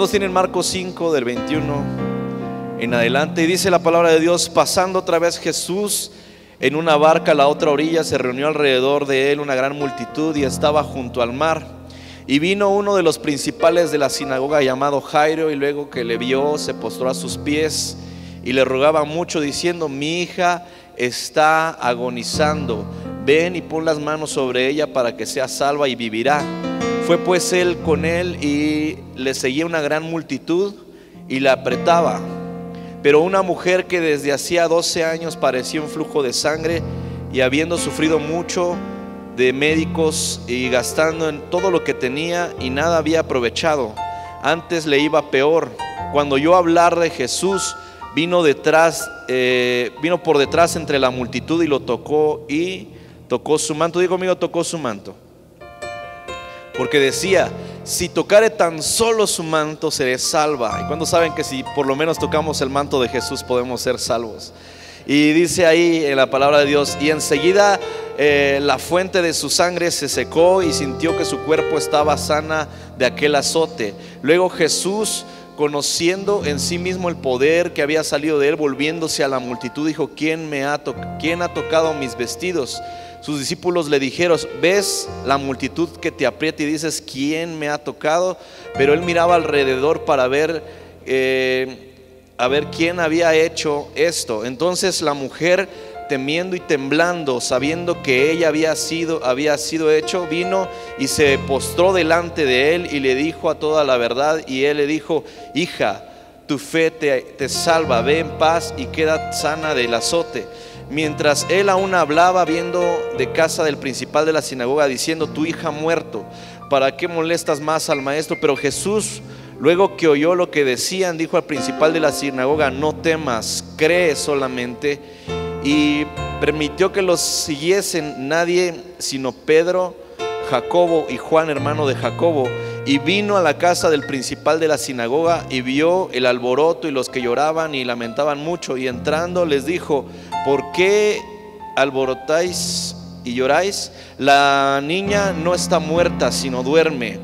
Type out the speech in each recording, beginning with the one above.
¿Cuántos tienen Marcos 5 del 21 en adelante? Y dice la palabra de Dios: pasando otra vez Jesús en una barca a la otra orilla, se reunió alrededor de él una gran multitud y estaba junto al mar. Y vino uno de los principales de la sinagoga llamado Jairo, y luego que le vio se postró a sus pies y le rogaba mucho diciendo: mi hija está agonizando, ven y pon las manos sobre ella para que sea salva y vivirá. Fue pues él con él, y le seguía una gran multitud y la apretaba. Pero una mujer que desde hacía 12 años padecía un flujo de sangre, y habiendo sufrido mucho de médicos y gastando en todo lo que tenía, y nada había aprovechado, antes le iba peor, cuando oyó hablar de Jesús, vino por detrás entre la multitud y lo tocó, y tocó su manto. Digo conmigo: tocó su manto. Porque decía: si tocare tan solo su manto, seré salva. ¿Y cuántos saben que si por lo menos tocamos el manto de Jesús podemos ser salvos? Y dice ahí en la palabra de Dios: y enseguida la fuente de su sangre se secó, y sintió que su cuerpo estaba sana de aquel azote. Luego Jesús, conociendo en sí mismo el poder que había salido de él, volviéndose a la multitud, dijo: ¿quién ha tocado mis vestidos? Sus discípulos le dijeron: ¿ves la multitud que te aprieta y dices: ¿quién me ha tocado? Pero él miraba alrededor para ver quién había hecho esto. Entonces la mujer, temiendo y temblando, sabiendo que ella había sido hecho, vino y se postró delante de él y le dijo a toda la verdad. Y él le dijo: hija, tu fe te salva, ve en paz y queda sana del azote. Mientras él aún hablaba, viendo de casa del principal de la sinagoga, diciendo: tu hija ha muerto, ¿para qué molestas más al maestro? Pero Jesús, luego que oyó lo que decían, dijo al principal de la sinagoga: no temas, cree solamente. Y permitió que los siguiesen nadie sino Pedro, Jacobo y Juan, hermano de Jacobo. Y vino a la casa del principal de la sinagoga, y vio el alboroto y los que lloraban y lamentaban mucho, y entrando les dijo: ¿por qué alborotáis y lloráis? La niña no está muerta, sino duerme.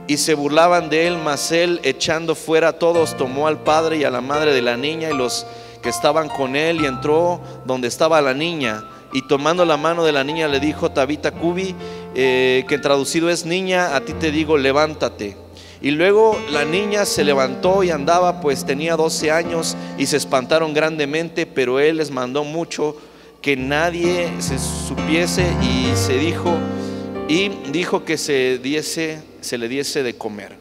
Y se burlaban de él, mas él, echando fuera a todos, tomó al padre y a la madre de la niña y los que estaban con él, y entró donde estaba la niña, y tomando la mano de la niña le dijo: Tabita Cubi, que traducido es: niña, a ti te digo, levántate. Y luego la niña se levantó y andaba, pues tenía 12 años, y se espantaron grandemente. Pero él les mandó mucho que nadie se supiese, y dijo que se le diese de comer.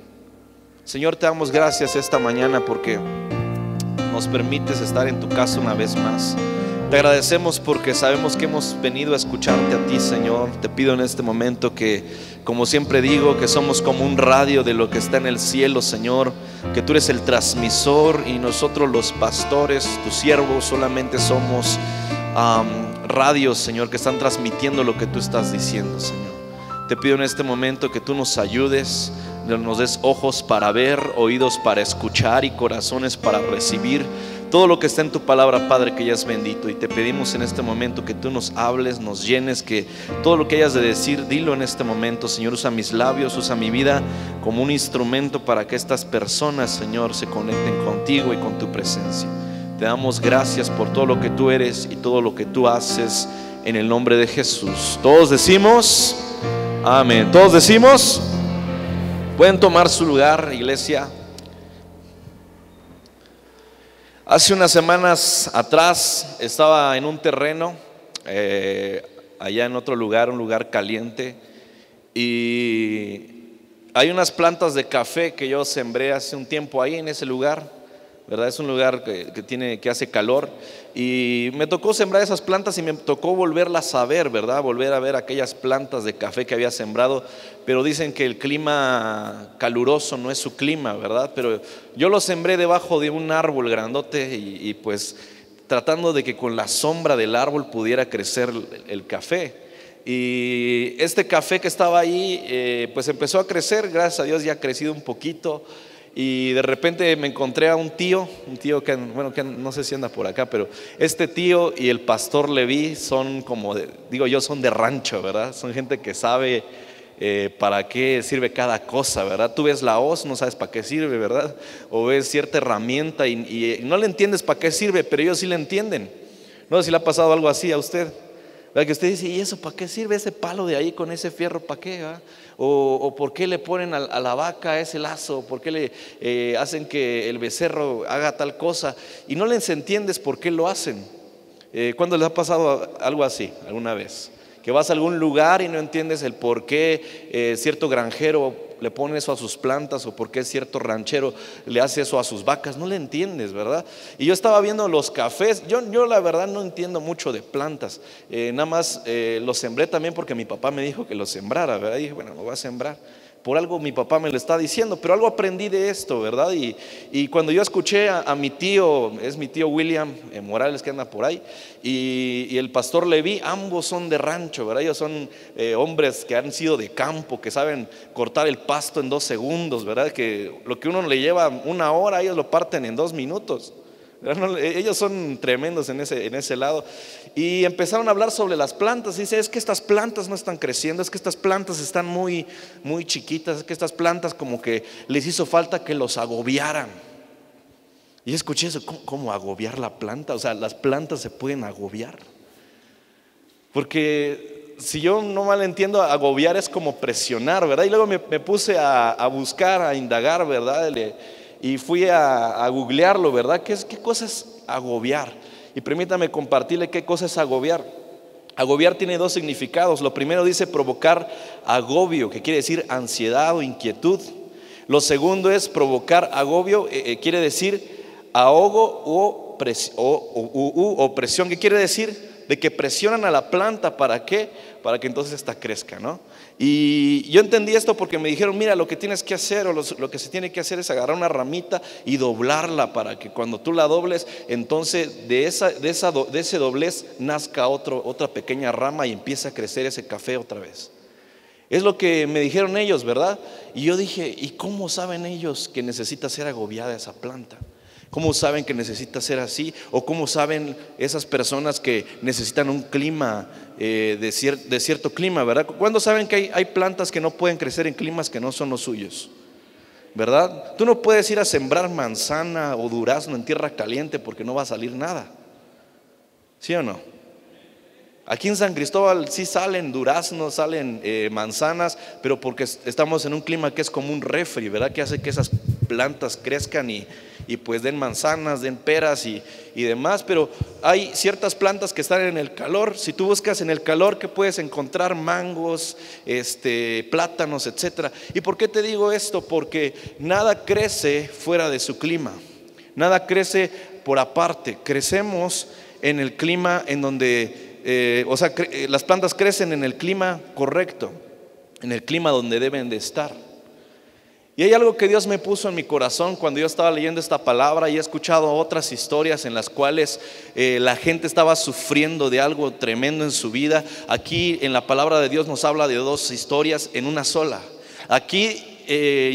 Señor, te damos gracias esta mañana porque nos permites estar en tu casa una vez más. Te agradecemos porque sabemos que hemos venido a escucharte a ti, Señor. Te pido en este momento que, como siempre digo, que somos como un radio de lo que está en el cielo, Señor. Que tú eres el transmisor y nosotros los pastores, tus siervos, solamente somos radios, Señor, que están transmitiendo lo que tú estás diciendo, Señor. Te pido en este momento que tú nos ayudes, nos des ojos para ver, oídos para escuchar y corazones para recibir todo lo que está en tu palabra, Padre, que ya es bendito. Y te pedimos en este momento que tú nos hables, nos llenes, que todo lo que hayas de decir, dilo en este momento, Señor. Usa mis labios, usa mi vida como un instrumento para que estas personas, Señor, se conecten contigo y con tu presencia. Te damos gracias por todo lo que tú eres y todo lo que tú haces, en el nombre de Jesús. Todos decimos amén. Todos decimos. Pueden tomar su lugar, iglesia. Hace unas semanas atrás estaba en un terreno allá en otro lugar, un lugar caliente, y hay unas plantas de café que yo sembré hace un tiempo ahí en ese lugar, ¿verdad? Es un lugar que hace calor, y me tocó sembrar esas plantas y me tocó volverlas a ver, ¿verdad? Volver a ver aquellas plantas de café que había sembrado. Pero dicen que el clima caluroso no es su clima, ¿verdad? Pero yo lo sembré debajo de un árbol grandote, y pues tratando de que con la sombra del árbol pudiera crecer el café. Y este café que estaba ahí pues empezó a crecer, gracias a Dios ya ha crecido un poquito. Y de repente me encontré a un tío que, bueno, que no sé si anda por acá, pero este tío y el pastor Leví son como, son de rancho, ¿verdad? Son gente que sabe para qué sirve cada cosa, ¿verdad? Tú ves la hoz, no sabes para qué sirve, ¿verdad? O ves cierta herramienta y no le entiendes para qué sirve, pero ellos sí le entienden. No sé si le ha pasado algo así a usted, ¿verdad? Que usted dice, ¿y eso para qué sirve ese palo de ahí con ese fierro? ¿Para qué? ¿Verdad? O ¿por qué le ponen a la vaca ese lazo? ¿Por qué le hacen que el becerro haga tal cosa? Y no les entiendes por qué lo hacen. ¿Cuándo les ha pasado algo así alguna vez? Que vas a algún lugar y no entiendes el por qué cierto granjero le pone eso a sus plantas, o por qué cierto ranchero le hace eso a sus vacas. No le entiendes, ¿verdad? Y yo estaba viendo los cafés. Yo la verdad no entiendo mucho de plantas. Nada más los sembré también porque mi papá me dijo que los sembrara, ¿verdad? Y dije, bueno, lo voy a sembrar. Por algo mi papá me lo está diciendo, pero algo aprendí de esto, ¿verdad? Y cuando yo escuché a mi tío, es mi tío William Morales, que anda por ahí, y el pastor Leví, ambos son de rancho, ¿verdad? Ellos son hombres que han sido de campo, que saben cortar el pasto en 2 segundos, ¿verdad? Que lo que uno le lleva 1 hora, ellos lo parten en 2 minutos. Ellos son tremendos en ese lado. Y empezaron a hablar sobre las plantas. Y dice, es que estas plantas no están creciendo, es que estas plantas están muy, muy chiquitas, es que estas plantas como que les hizo falta que los agobiaran. Y escuché eso, ¿cómo agobiar la planta? O sea, las plantas se pueden agobiar. Porque si yo no mal entiendo, agobiar es como presionar, ¿verdad? Y luego me puse a buscar, a indagar, ¿verdad? Y fui a googlearlo, ¿verdad? ¿Qué cosa es agobiar? Y permítame compartirle qué cosa es agobiar. Agobiar tiene 2 significados. Lo primero dice provocar agobio, que quiere decir ansiedad o inquietud. Lo segundo es provocar agobio, quiere decir ahogo o presión. ¿Qué quiere decir? De que presionan a la planta. ¿Para qué? Para que entonces esta crezca, ¿no? Y yo entendí esto porque me dijeron, mira, lo que tienes que hacer, o lo que se tiene que hacer es agarrar una ramita y doblarla, para que cuando tú la dobles, entonces de ese doblez nazca otra pequeña rama y empieza a crecer ese café otra vez. Es lo que me dijeron ellos, ¿verdad? Y yo dije, ¿y cómo saben ellos que necesita ser agobiada esa planta? ¿Cómo saben que necesita ser así? ¿O cómo saben esas personas que necesitan un clima, de cierto clima, ¿verdad? ¿Cuándo saben que hay plantas que no pueden crecer en climas que no son los suyos? ¿Verdad? Tú no puedes ir a sembrar manzana o durazno en tierra caliente porque no va a salir nada. ¿Sí o no? Aquí en San Cristóbal sí salen duraznos, salen manzanas, pero porque estamos en un clima que es como un refri, ¿verdad? Que hace que esas plantas crezcan y pues den manzanas, den peras y demás. Pero hay ciertas plantas que están en el calor. Si tú buscas en el calor, ¿qué puedes encontrar? Mangos, plátanos, etcétera. ¿Y por qué te digo esto? Porque nada crece fuera de su clima, nada crece por aparte. Crecemos en el clima en donde las plantas crecen en el clima correcto, en el clima donde deben de estar. Y hay algo que Dios me puso en mi corazón cuando yo estaba leyendo esta palabra, y he escuchado otras historias en las cuales la gente estaba sufriendo de algo tremendo en su vida. Aquí en la palabra de Dios nos habla de 2 historias en una sola. Aquí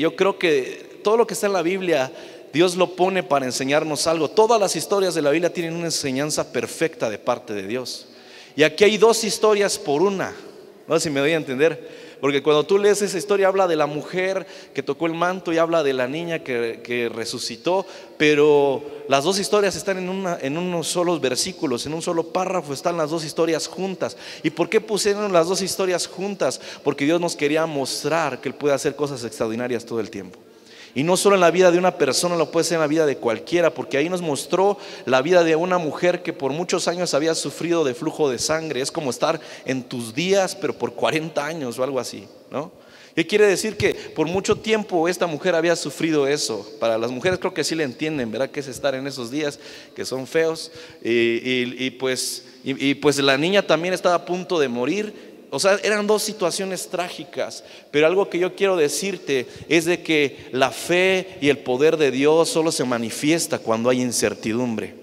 yo creo que todo lo que está en la Biblia, Dios lo pone para enseñarnos algo. Todas las historias de la Biblia tienen una enseñanza perfecta de parte de Dios. Y aquí hay 2 historias por una. No sé si me doy a entender. Porque cuando tú lees esa historia, habla de la mujer que tocó el manto y habla de la niña que resucitó. Pero las 2 historias están en unos solos versículos, en un solo párrafo están las 2 historias juntas. ¿Y por qué pusieron las 2 historias juntas? Porque Dios nos quería mostrar que Él puede hacer cosas extraordinarias todo el tiempo. Y no solo en la vida de una persona, lo puede ser en la vida de cualquiera, porque ahí nos mostró la vida de una mujer que por muchos años había sufrido de flujo de sangre. Es como estar en tus días, pero por 40 años o algo así, ¿no? ¿Qué quiere decir? Que por mucho tiempo esta mujer había sufrido eso. Para las mujeres creo que sí le entienden, ¿verdad? Que es estar en esos días que son feos. Pues la niña también estaba a punto de morir. O sea, eran 2 situaciones trágicas. Pero algo que yo quiero decirte es de que la fe y el poder de Dios solo se manifiesta cuando hay incertidumbre.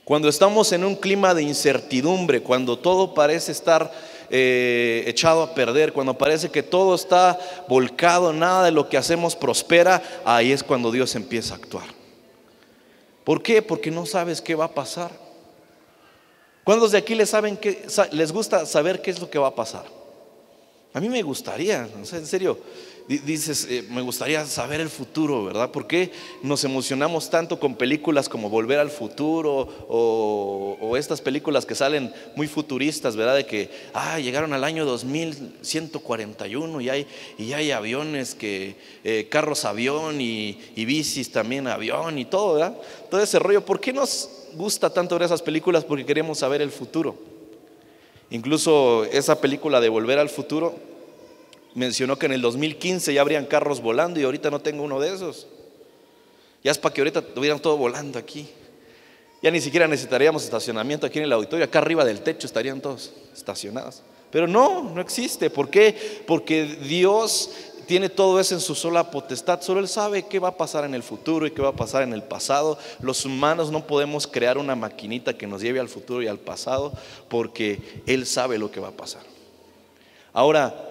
Cuando estamos en un clima de incertidumbre, cuando todo parece estar echado a perder, cuando parece que todo está volcado, nada de lo que hacemos prospera, ahí es cuando Dios empieza a actuar. ¿Por qué? Porque no sabes qué va a pasar. ¿Cuántos de aquí les gusta saber qué es lo que va a pasar? A mí me gustaría, o sea, en serio, dices, me gustaría saber el futuro, ¿verdad? ¿Por qué nos emocionamos tanto con películas como Volver al Futuro o estas películas que salen muy futuristas, ¿verdad? De que, llegaron al año 2141 y hay aviones, carros avión y bicis también avión y todo, ¿verdad? Todo ese rollo. ¿Por qué nos gusta tanto ver esas películas? Porque queremos saber el futuro. Incluso esa película de Volver al Futuro mencionó que en el 2015 ya habrían carros volando y ahorita no tengo uno de esos. Ya es para que ahorita tuvieran todo volando aquí. Ya ni siquiera necesitaríamos estacionamiento aquí en el auditorio. Acá arriba del techo estarían todos estacionados. Pero no existe. ¿Por qué? Porque Dios tiene todo eso en su sola potestad. Solo Él sabe qué va a pasar en el futuro y qué va a pasar en el pasado. Los humanos no podemos crear una maquinita que nos lleve al futuro y al pasado, porque Él sabe lo que va a pasar. Ahora,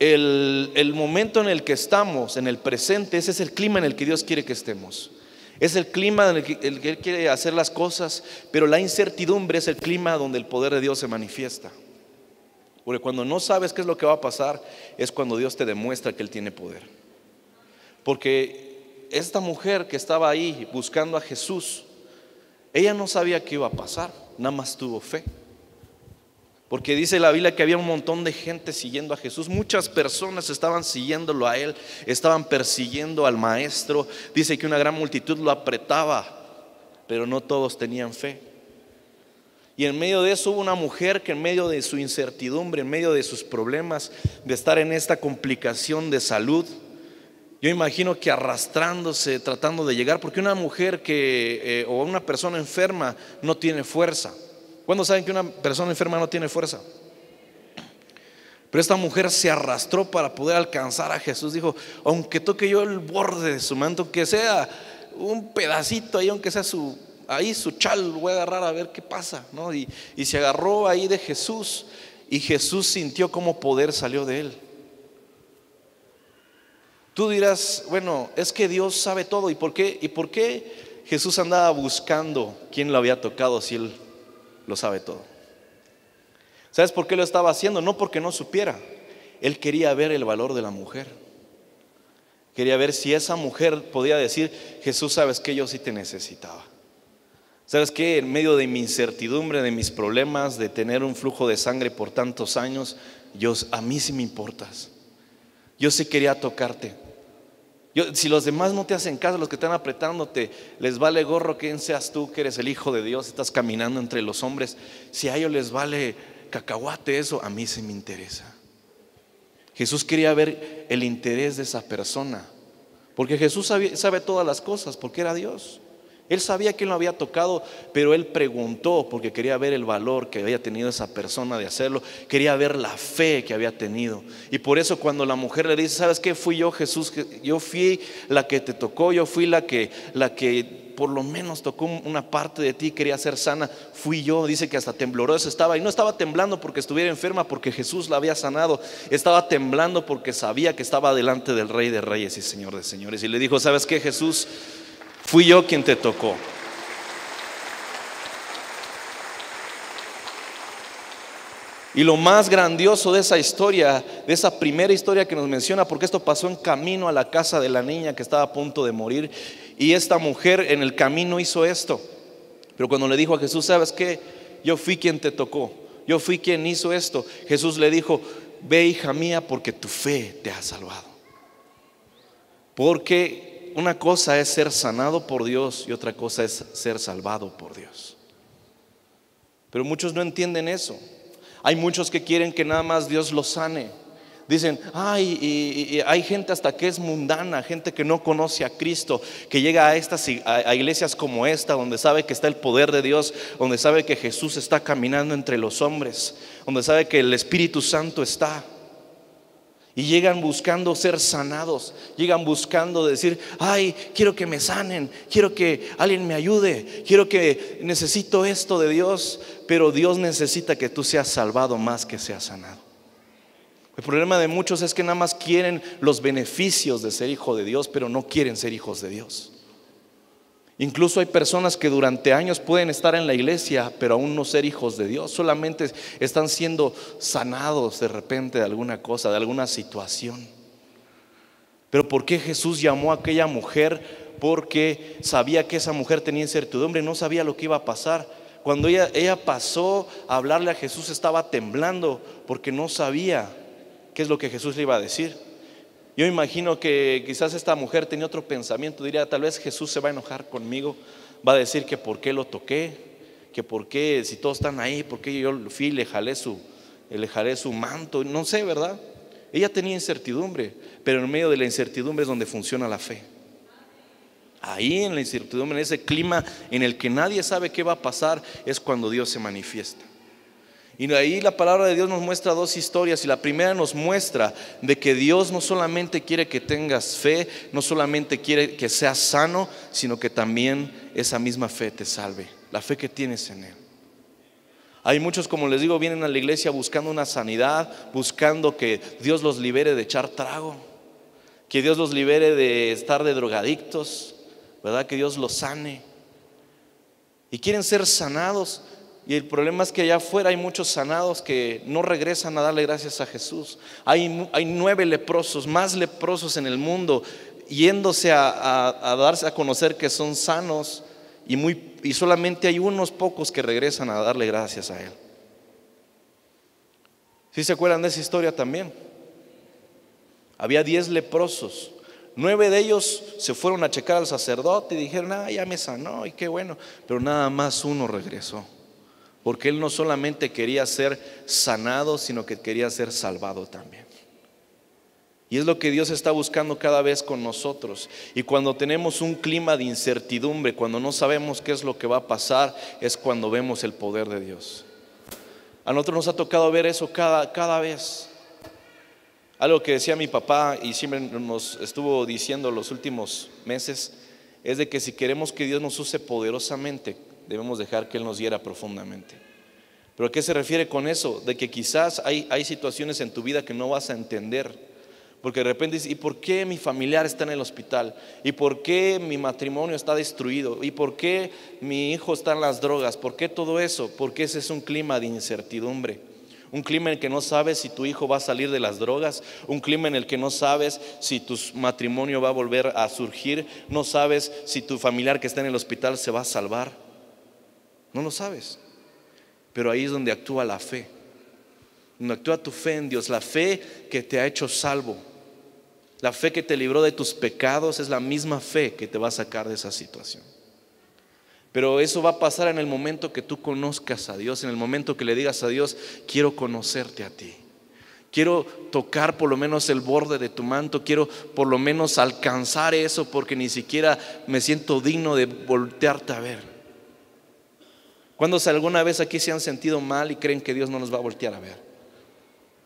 el momento en el que estamos, en el presente, ese es el clima en el que Dios quiere que estemos. Es el clima en el que Él quiere hacer las cosas, pero la incertidumbre es el clima donde el poder de Dios se manifiesta. Porque cuando no sabes qué es lo que va a pasar, es cuando Dios te demuestra que Él tiene poder. Porque esta mujer que estaba ahí buscando a Jesús, ella no sabía qué iba a pasar, nada más tuvo fe. Porque dice la Biblia que había un montón de gente siguiendo a Jesús. Muchas personas estaban siguiéndolo a Él, estaban persiguiendo al Maestro. Dice que una gran multitud lo apretaba, pero no todos tenían fe. Y en medio de eso hubo una mujer que en medio de su incertidumbre, en medio de sus problemas, de estar en esta complicación de salud, yo imagino que arrastrándose, tratando de llegar, porque una mujer o una persona enferma no tiene fuerza. ¿Cuándo saben que una persona enferma no tiene fuerza? Pero esta mujer se arrastró para poder alcanzar a Jesús. Dijo, aunque toque yo el borde de su manto, que sea un pedacito ahí, aunque sea su chal, voy a agarrar a ver qué pasa, ¿no? Y se agarró ahí de Jesús, y Jesús sintió cómo poder salió de él. Tú dirás, bueno, es que Dios sabe todo. ¿Y por qué Jesús andaba buscando quién lo había tocado si Él lo sabe todo? ¿Sabes por qué lo estaba haciendo? No porque no supiera. Él quería ver el valor de la mujer. Quería ver si esa mujer podía decir, Jesús, sabes que yo sí te necesitaba. ¿Sabes qué? En medio de mi incertidumbre, de mis problemas, de tener un flujo de sangre por tantos años, a mí sí me importas. Yo sí quería tocarte. Si los demás no te hacen caso, los que están apretándote, les vale gorro quién seas tú, que eres el Hijo de Dios, estás caminando entre los hombres. Si a ellos les vale cacahuate eso, a mí sí me interesa. Jesús quería ver el interés de esa persona, porque Jesús sabe todas las cosas, porque era Dios. Él sabía quién lo había tocado, pero Él preguntó porque quería ver el valor que había tenido esa persona de hacerlo. Quería ver la fe que había tenido. Y por eso cuando la mujer le dice, ¿sabes qué? Fui yo, Jesús, yo fui la que te tocó, yo fui la que por lo menos tocó una parte de ti, quería ser sana. Fui yo, dice que hasta temblorosa estaba. Y no estaba temblando porque estuviera enferma, porque Jesús la había sanado. Estaba temblando porque sabía que estaba delante del Rey de Reyes y Señor de Señores. Y le dijo, ¿sabes qué, Jesús? Fui yo quien te tocó. Y lo más grandioso de esa historia, de esa primera historia que nos menciona, porque esto pasó en camino a la casa de la niña que estaba a punto de morir, y esta mujer en el camino hizo esto. Pero cuando le dijo a Jesús, ¿sabes qué? Yo fui quien te tocó, yo fui quien hizo esto. Jesús le dijo, ve, hija mía, porque tu fe te ha salvado. Porque una cosa es ser sanado por Dios y otra cosa es ser salvado por Dios. Pero muchos no entienden eso. Hay muchos que quieren que nada más Dios los sane. Dicen, y hay gente hasta que es mundana, gente que no conoce a Cristo, que llega a iglesias como esta, donde sabe que está el poder de Dios, donde sabe que Jesús está caminando entre los hombres, donde sabe que el Espíritu Santo está. Y llegan buscando ser sanados, llegan buscando decir, quiero que me sanen, quiero que alguien me ayude, necesito esto de Dios. Pero Dios necesita que tú seas salvado más que seas sanado. El problema de muchos es que nada más quieren los beneficios de ser hijo de Dios, pero no quieren ser hijos de Dios. Incluso hay personas que durante años pueden estar en la iglesia, pero aún no ser hijos de Dios. Solamente están siendo sanados de repente de alguna cosa, de alguna situación. Pero ¿por qué Jesús llamó a aquella mujer? Porque sabía que esa mujer tenía incertidumbre, no sabía lo que iba a pasar. Cuando ella pasó a hablarle a Jesús, estaba temblando porque no sabía qué es lo que Jesús le iba a decir. Yo imagino que quizás esta mujer tenía otro pensamiento, diría, tal vez Jesús se va a enojar conmigo, va a decir que por qué lo toqué, que por qué, si todos están ahí, por qué yo fui y le jalé su manto, no sé, ¿verdad? Ella tenía incertidumbre, pero en medio de la incertidumbre es donde funciona la fe. Ahí en la incertidumbre, en ese clima en el que nadie sabe qué va a pasar, es cuando Dios se manifiesta. Y ahí la palabra de Dios nos muestra dos historias. Y la primera nos muestra de que Dios no solamente quiere que tengas fe, no solamente quiere que seas sano, sino que también esa misma fe te salve, la fe que tienes en Él. Hay muchos, como les digo, vienen a la iglesia buscando una sanidad, buscando que Dios los libere de echar trago, que Dios los libere de estar de drogadictos, ¿verdad? Que Dios los sane. Y quieren ser sanados. Y el problema es que allá afuera hay muchos sanados que no regresan a darle gracias a Jesús. Hay 9 leprosos, más leprosos en el mundo, yéndose a darse a conocer que son sanos, y solamente hay unos pocos que regresan a darle gracias a Él. ¿Sí se acuerdan de esa historia también? Había 10 leprosos. 9 de ellos se fueron a checar al sacerdote y dijeron, ya me sanó y qué bueno. Pero nada más uno regresó, porque él no solamente quería ser sanado, sino que quería ser salvado también. Y es lo que Dios está buscando cada vez con nosotros. Y cuando tenemos un clima de incertidumbre, cuando no sabemos qué es lo que va a pasar, es cuando vemos el poder de Dios. A nosotros nos ha tocado ver eso cada vez. Algo que decía mi papá y siempre nos estuvo diciendo los últimos meses, es de que si queremos que Dios nos use poderosamente, debemos dejar que Él nos hiera profundamente. ¿Pero a qué se refiere con eso? De que quizás hay situaciones en tu vida que no vas a entender, porque de repente dices, ¿y por qué mi familiar está en el hospital? ¿Y por qué mi matrimonio está destruido? ¿Y por qué mi hijo está en las drogas? ¿Por qué todo eso? Porque ese es un clima de incertidumbre. Un clima en el que no sabes si tu hijo va a salir de las drogas. Un clima en el que no sabes si tu matrimonio va a volver a surgir. No sabes si tu familiar que está en el hospital se va a salvar. No lo sabes. Pero ahí es donde actúa la fe, donde actúa tu fe en Dios. La fe que te ha hecho salvo, la fe que te libró de tus pecados, es la misma fe que te va a sacar de esa situación. Pero eso va a pasar en el momento que tú conozcas a Dios, en el momento que le digas a Dios, quiero conocerte a ti, quiero tocar por lo menos el borde de tu manto, quiero por lo menos alcanzar eso, porque ni siquiera me siento digno de voltearte a ver. ¿Cuántos alguna vez aquí se han sentido mal y creen que Dios no nos va a voltear a ver?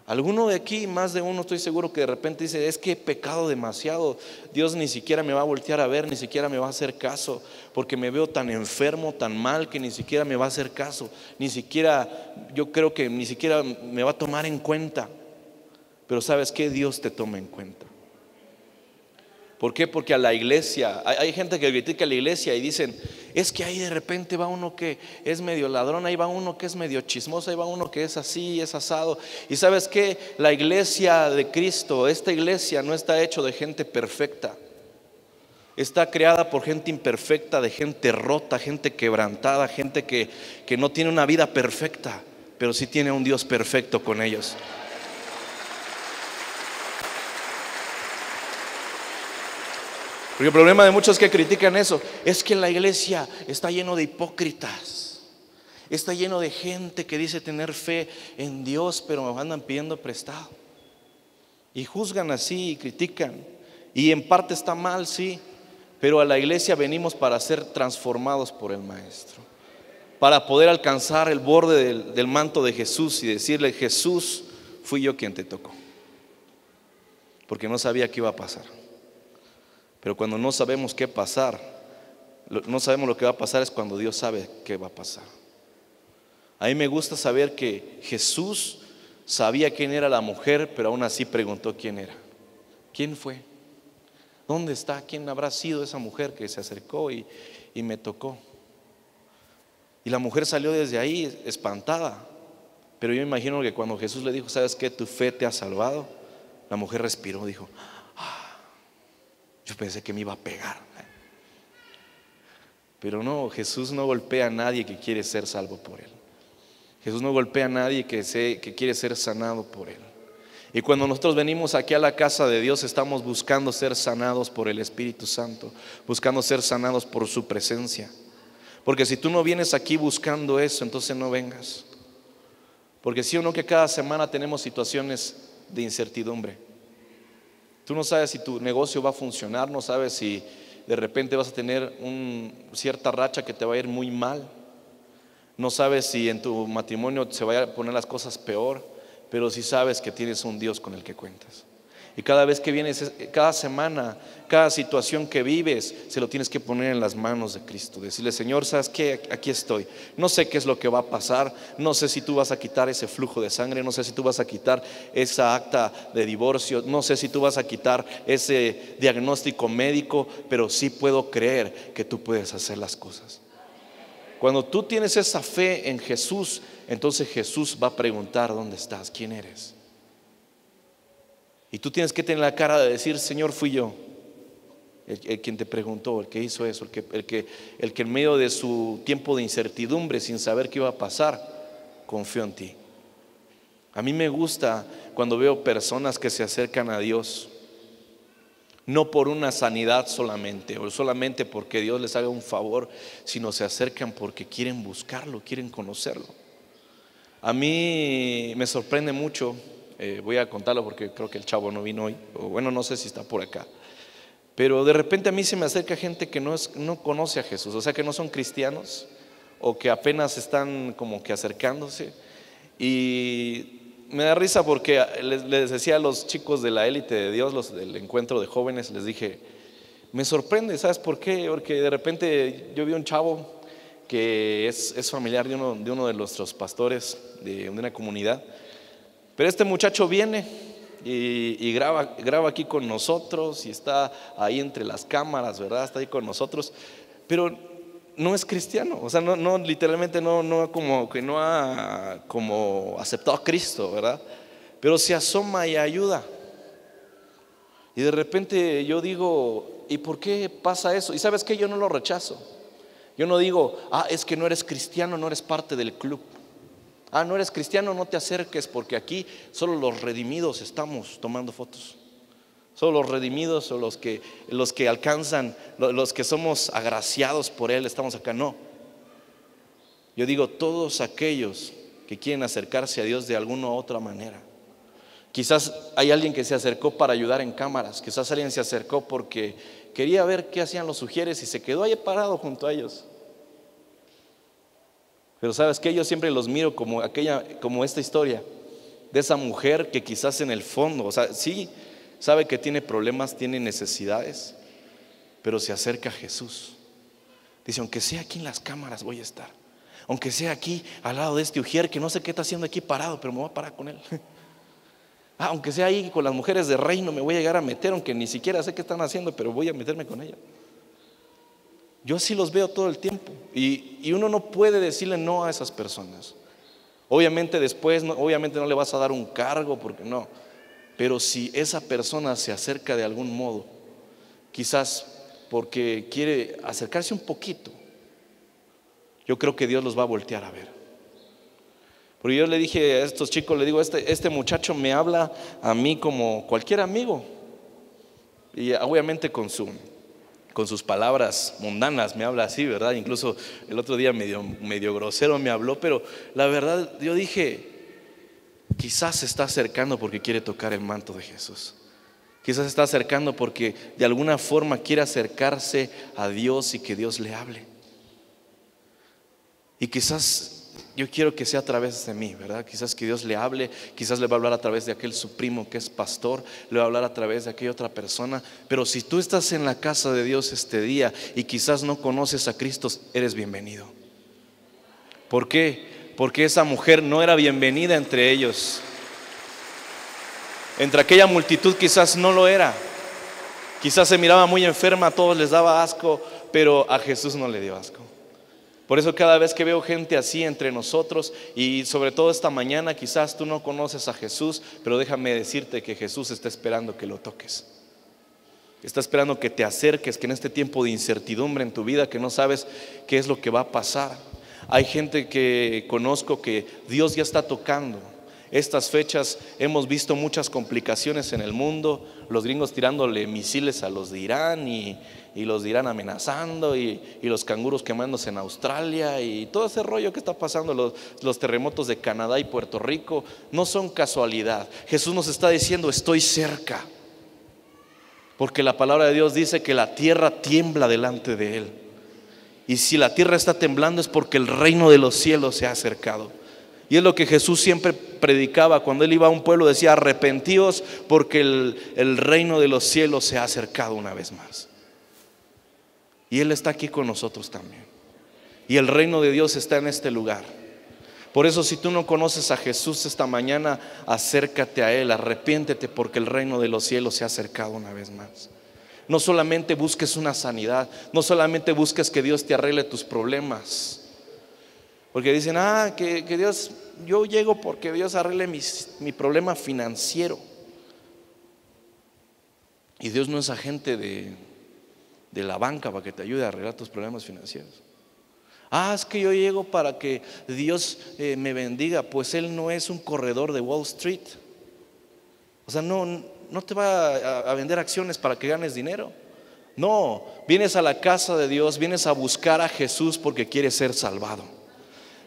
Alguno de aquí, más de uno estoy seguro, que de repente dice, es que he pecado demasiado, Dios ni siquiera me va a voltear a ver, ni siquiera me va a hacer caso, porque me veo tan enfermo, tan mal, que ni siquiera me va a hacer caso, ni siquiera, yo creo que ni siquiera me va a tomar en cuenta. Pero ¿sabes qué? Dios te toma en cuenta. ¿Por qué? Porque a la iglesia, hay gente que critica a la iglesia y dicen, es que ahí de repente va uno que es medio ladrón, ahí va uno que es medio chismoso, ahí va uno que es así, es asado. Y ¿sabes qué? La iglesia de Cristo, esta iglesia no está hecho de gente perfecta. Está creada por gente imperfecta, de gente rota, gente quebrantada, gente que no tiene una vida perfecta, pero sí tiene un Dios perfecto con ellos. Porque el problema de muchos que critican eso es que la iglesia está lleno de hipócritas, está lleno de gente que dice tener fe en Dios, pero andan pidiendo prestado y juzgan así y critican, y en parte está mal, sí, pero a la iglesia venimos para ser transformados por el Maestro, para poder alcanzar el borde del manto de Jesús y decirle, Jesús, fui yo quien te tocó, porque no sabía qué iba a pasar. Pero cuando no sabemos qué pasar, no sabemos lo que va a pasar, es cuando Dios sabe qué va a pasar. A mí me gusta saber que Jesús sabía quién era la mujer, pero aún así preguntó quién era. ¿Quién fue? ¿Dónde está? ¿Quién habrá sido esa mujer que se acercó? Y y me tocó. Y la mujer salió desde ahí espantada. Pero yo imagino que cuando Jesús le dijo, ¿sabes qué? Tu fe te ha salvado. La mujer respiró, dijo, yo pensé que me iba a pegar. Pero no, Jesús no golpea a nadie que quiere ser salvo por Él. Jesús no golpea a nadie que quiere ser sanado por Él. Y cuando nosotros venimos aquí a la casa de Dios, estamos buscando ser sanados por el Espíritu Santo, buscando ser sanados por su presencia. Porque si tú no vienes aquí buscando eso, entonces no vengas. Porque sí o no que cada semana tenemos situaciones de incertidumbre. Tú no sabes si tu negocio va a funcionar, no sabes si de repente vas a tener cierta racha que te va a ir muy mal. No sabes si en tu matrimonio se vayan a poner las cosas peor, pero sí sabes que tienes un Dios con el que cuentas. Y cada vez que vienes, cada semana, cada situación que vives, se lo tienes que poner en las manos de Cristo. Decirle, Señor, ¿sabes qué? Aquí estoy. No sé qué es lo que va a pasar. No sé si tú vas a quitar ese flujo de sangre. No sé si tú vas a quitar esa acta de divorcio. No sé si tú vas a quitar ese diagnóstico médico. Pero sí puedo creer que tú puedes hacer las cosas. Cuando tú tienes esa fe en Jesús, entonces Jesús va a preguntar, ¿dónde estás? ¿Quién eres? Y tú tienes que tener la cara de decir, Señor, fui yo el quien te preguntó, el que hizo eso, el que en medio de su tiempo de incertidumbre, sin saber qué iba a pasar, confió en ti. A mí me gusta cuando veo personas que se acercan a Dios, no por una sanidad solamente, o solamente porque Dios les haga un favor, sino se acercan porque quieren buscarlo, quieren conocerlo. A mí me sorprende mucho. Voy a contarlo porque creo que el chavo no vino hoy, o bueno, no sé si está por acá. Pero de repente a mí se me acerca gente que no conoce a Jesús, o sea que no son cristianos, o que apenas están como que acercándose. Y me da risa porque les decía a los chicos de la élite de Dios, los del encuentro de jóvenes, les dije, me sorprende, ¿sabes por qué? Porque de repente yo vi un chavo que es familiar de uno de nuestros pastores de una comunidad. Pero este muchacho viene y graba aquí con nosotros y está ahí entre las cámaras, ¿verdad? Está ahí con nosotros, pero no es cristiano, o sea, no literalmente no como que no ha como aceptado a Cristo, ¿verdad? Pero se asoma y ayuda. Y de repente yo digo, ¿y por qué pasa eso? Y ¿sabes qué? Yo no lo rechazo. Yo no digo, es que no eres cristiano, no eres parte del club. No eres cristiano, no te acerques porque aquí solo los redimidos estamos tomando fotos. Solo los redimidos o los que alcanzan, los que somos agraciados por Él estamos acá. No. Yo digo todos aquellos que quieren acercarse a Dios de alguna u otra manera. Quizás hay alguien que se acercó para ayudar en cámaras. Quizás alguien se acercó porque quería ver qué hacían los sugieres y se quedó ahí parado junto a ellos. Pero sabes que yo siempre los miro como esta historia de esa mujer que quizás en el fondo, o sea, sí sabe que tiene problemas, tiene necesidades, pero se acerca a Jesús. Dice, aunque sea aquí en las cámaras voy a estar, aunque sea aquí al lado de este ujier que no sé qué está haciendo aquí parado, pero me voy a parar con él. Aunque sea ahí con las mujeres de reino me voy a llegar a meter, aunque ni siquiera sé qué están haciendo, pero voy a meterme con ella. Yo así los veo todo el tiempo y uno no puede decirle no a esas personas. Obviamente después, obviamente no le vas a dar un cargo porque no. Pero si esa persona se acerca de algún modo, quizás porque quiere acercarse un poquito, yo creo que Dios los va a voltear a ver. Porque yo le dije a estos chicos, le digo, este muchacho me habla a mí como cualquier amigo. Y obviamente con sus palabras mundanas me habla así, ¿verdad? Incluso el otro día medio grosero me habló, pero la verdad yo dije, quizás se está acercando porque quiere tocar el manto de Jesús. Quizás se está acercando porque de alguna forma quiere acercarse a Dios y que Dios le hable. Y quizás yo quiero que sea a través de mí, ¿verdad? Quizás que Dios le hable, quizás le va a hablar a través de aquel su primo que es pastor, le va a hablar a través de aquella otra persona. Pero si tú estás en la casa de Dios este día y quizás no conoces a Cristo, eres bienvenido. ¿Por qué? Porque esa mujer no era bienvenida entre ellos. Entre aquella multitud quizás no lo era. Quizás se miraba muy enferma, a todos les daba asco, pero a Jesús no le dio asco. Por eso cada vez que veo gente así entre nosotros, y sobre todo esta mañana, quizás tú no conoces a Jesús, pero déjame decirte que Jesús está esperando que lo toques. Está esperando que te acerques, que en este tiempo de incertidumbre en tu vida, que no sabes qué es lo que va a pasar. Hay gente que conozco que Dios ya está tocando. Estas fechas hemos visto muchas complicaciones en el mundo, los gringos tirándole misiles a los de Irán y los de Irán amenazando y los canguros quemándose en Australia y todo ese rollo que está pasando, los terremotos de Canadá y Puerto Rico, no son casualidad. Jesús nos está diciendo: estoy cerca, porque la palabra de Dios dice que la tierra tiembla delante de Él. Y si la tierra está temblando es porque el reino de los cielos se ha acercado. Y es lo que Jesús siempre predicaba cuando Él iba a un pueblo, decía: arrepentíos porque el reino de los cielos se ha acercado una vez más. Y Él está aquí con nosotros también. Y el reino de Dios está en este lugar. Por eso, si tú no conoces a Jesús esta mañana, acércate a Él, arrepiéntete porque el reino de los cielos se ha acercado una vez más. No solamente busques una sanidad, no solamente busques que Dios te arregle tus problemas. Porque dicen: que Dios, yo llego porque Dios arregle mi problema financiero. Y Dios no es agente de la banca para que te ayude a arreglar tus problemas financieros. Es que yo llego para que Dios me bendiga. Pues Él no es un corredor de Wall Street. O sea, no te va a vender acciones para que ganes dinero. No, vienes a la casa de Dios, vienes a buscar a Jesús porque quieres ser salvado.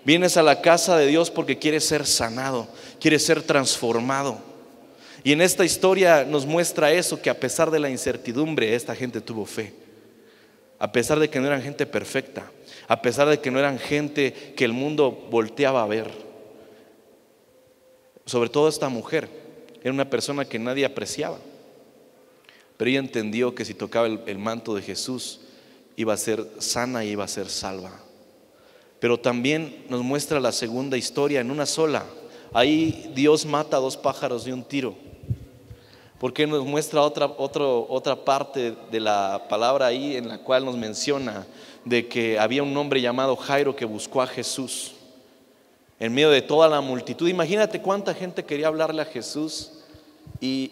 Vienes a la casa de Dios porque quieres ser sanado, quieres ser transformado. Y en esta historia nos muestra eso, que a pesar de la incertidumbre, esta gente tuvo fe. A pesar de que no eran gente perfecta, a pesar de que no eran gente que el mundo volteaba a ver. Sobre todo esta mujer, era una persona que nadie apreciaba. Pero ella entendió que si tocaba el manto de Jesús, iba a ser sana y iba a ser salva. Pero también nos muestra la segunda historia en una sola. Ahí Dios mata a 2 pájaros de un tiro. Porque nos muestra otra parte de la palabra ahí, en la cual nos menciona de que había un hombre llamado Jairo que buscó a Jesús en medio de toda la multitud. Imagínate cuánta gente quería hablarle a Jesús, y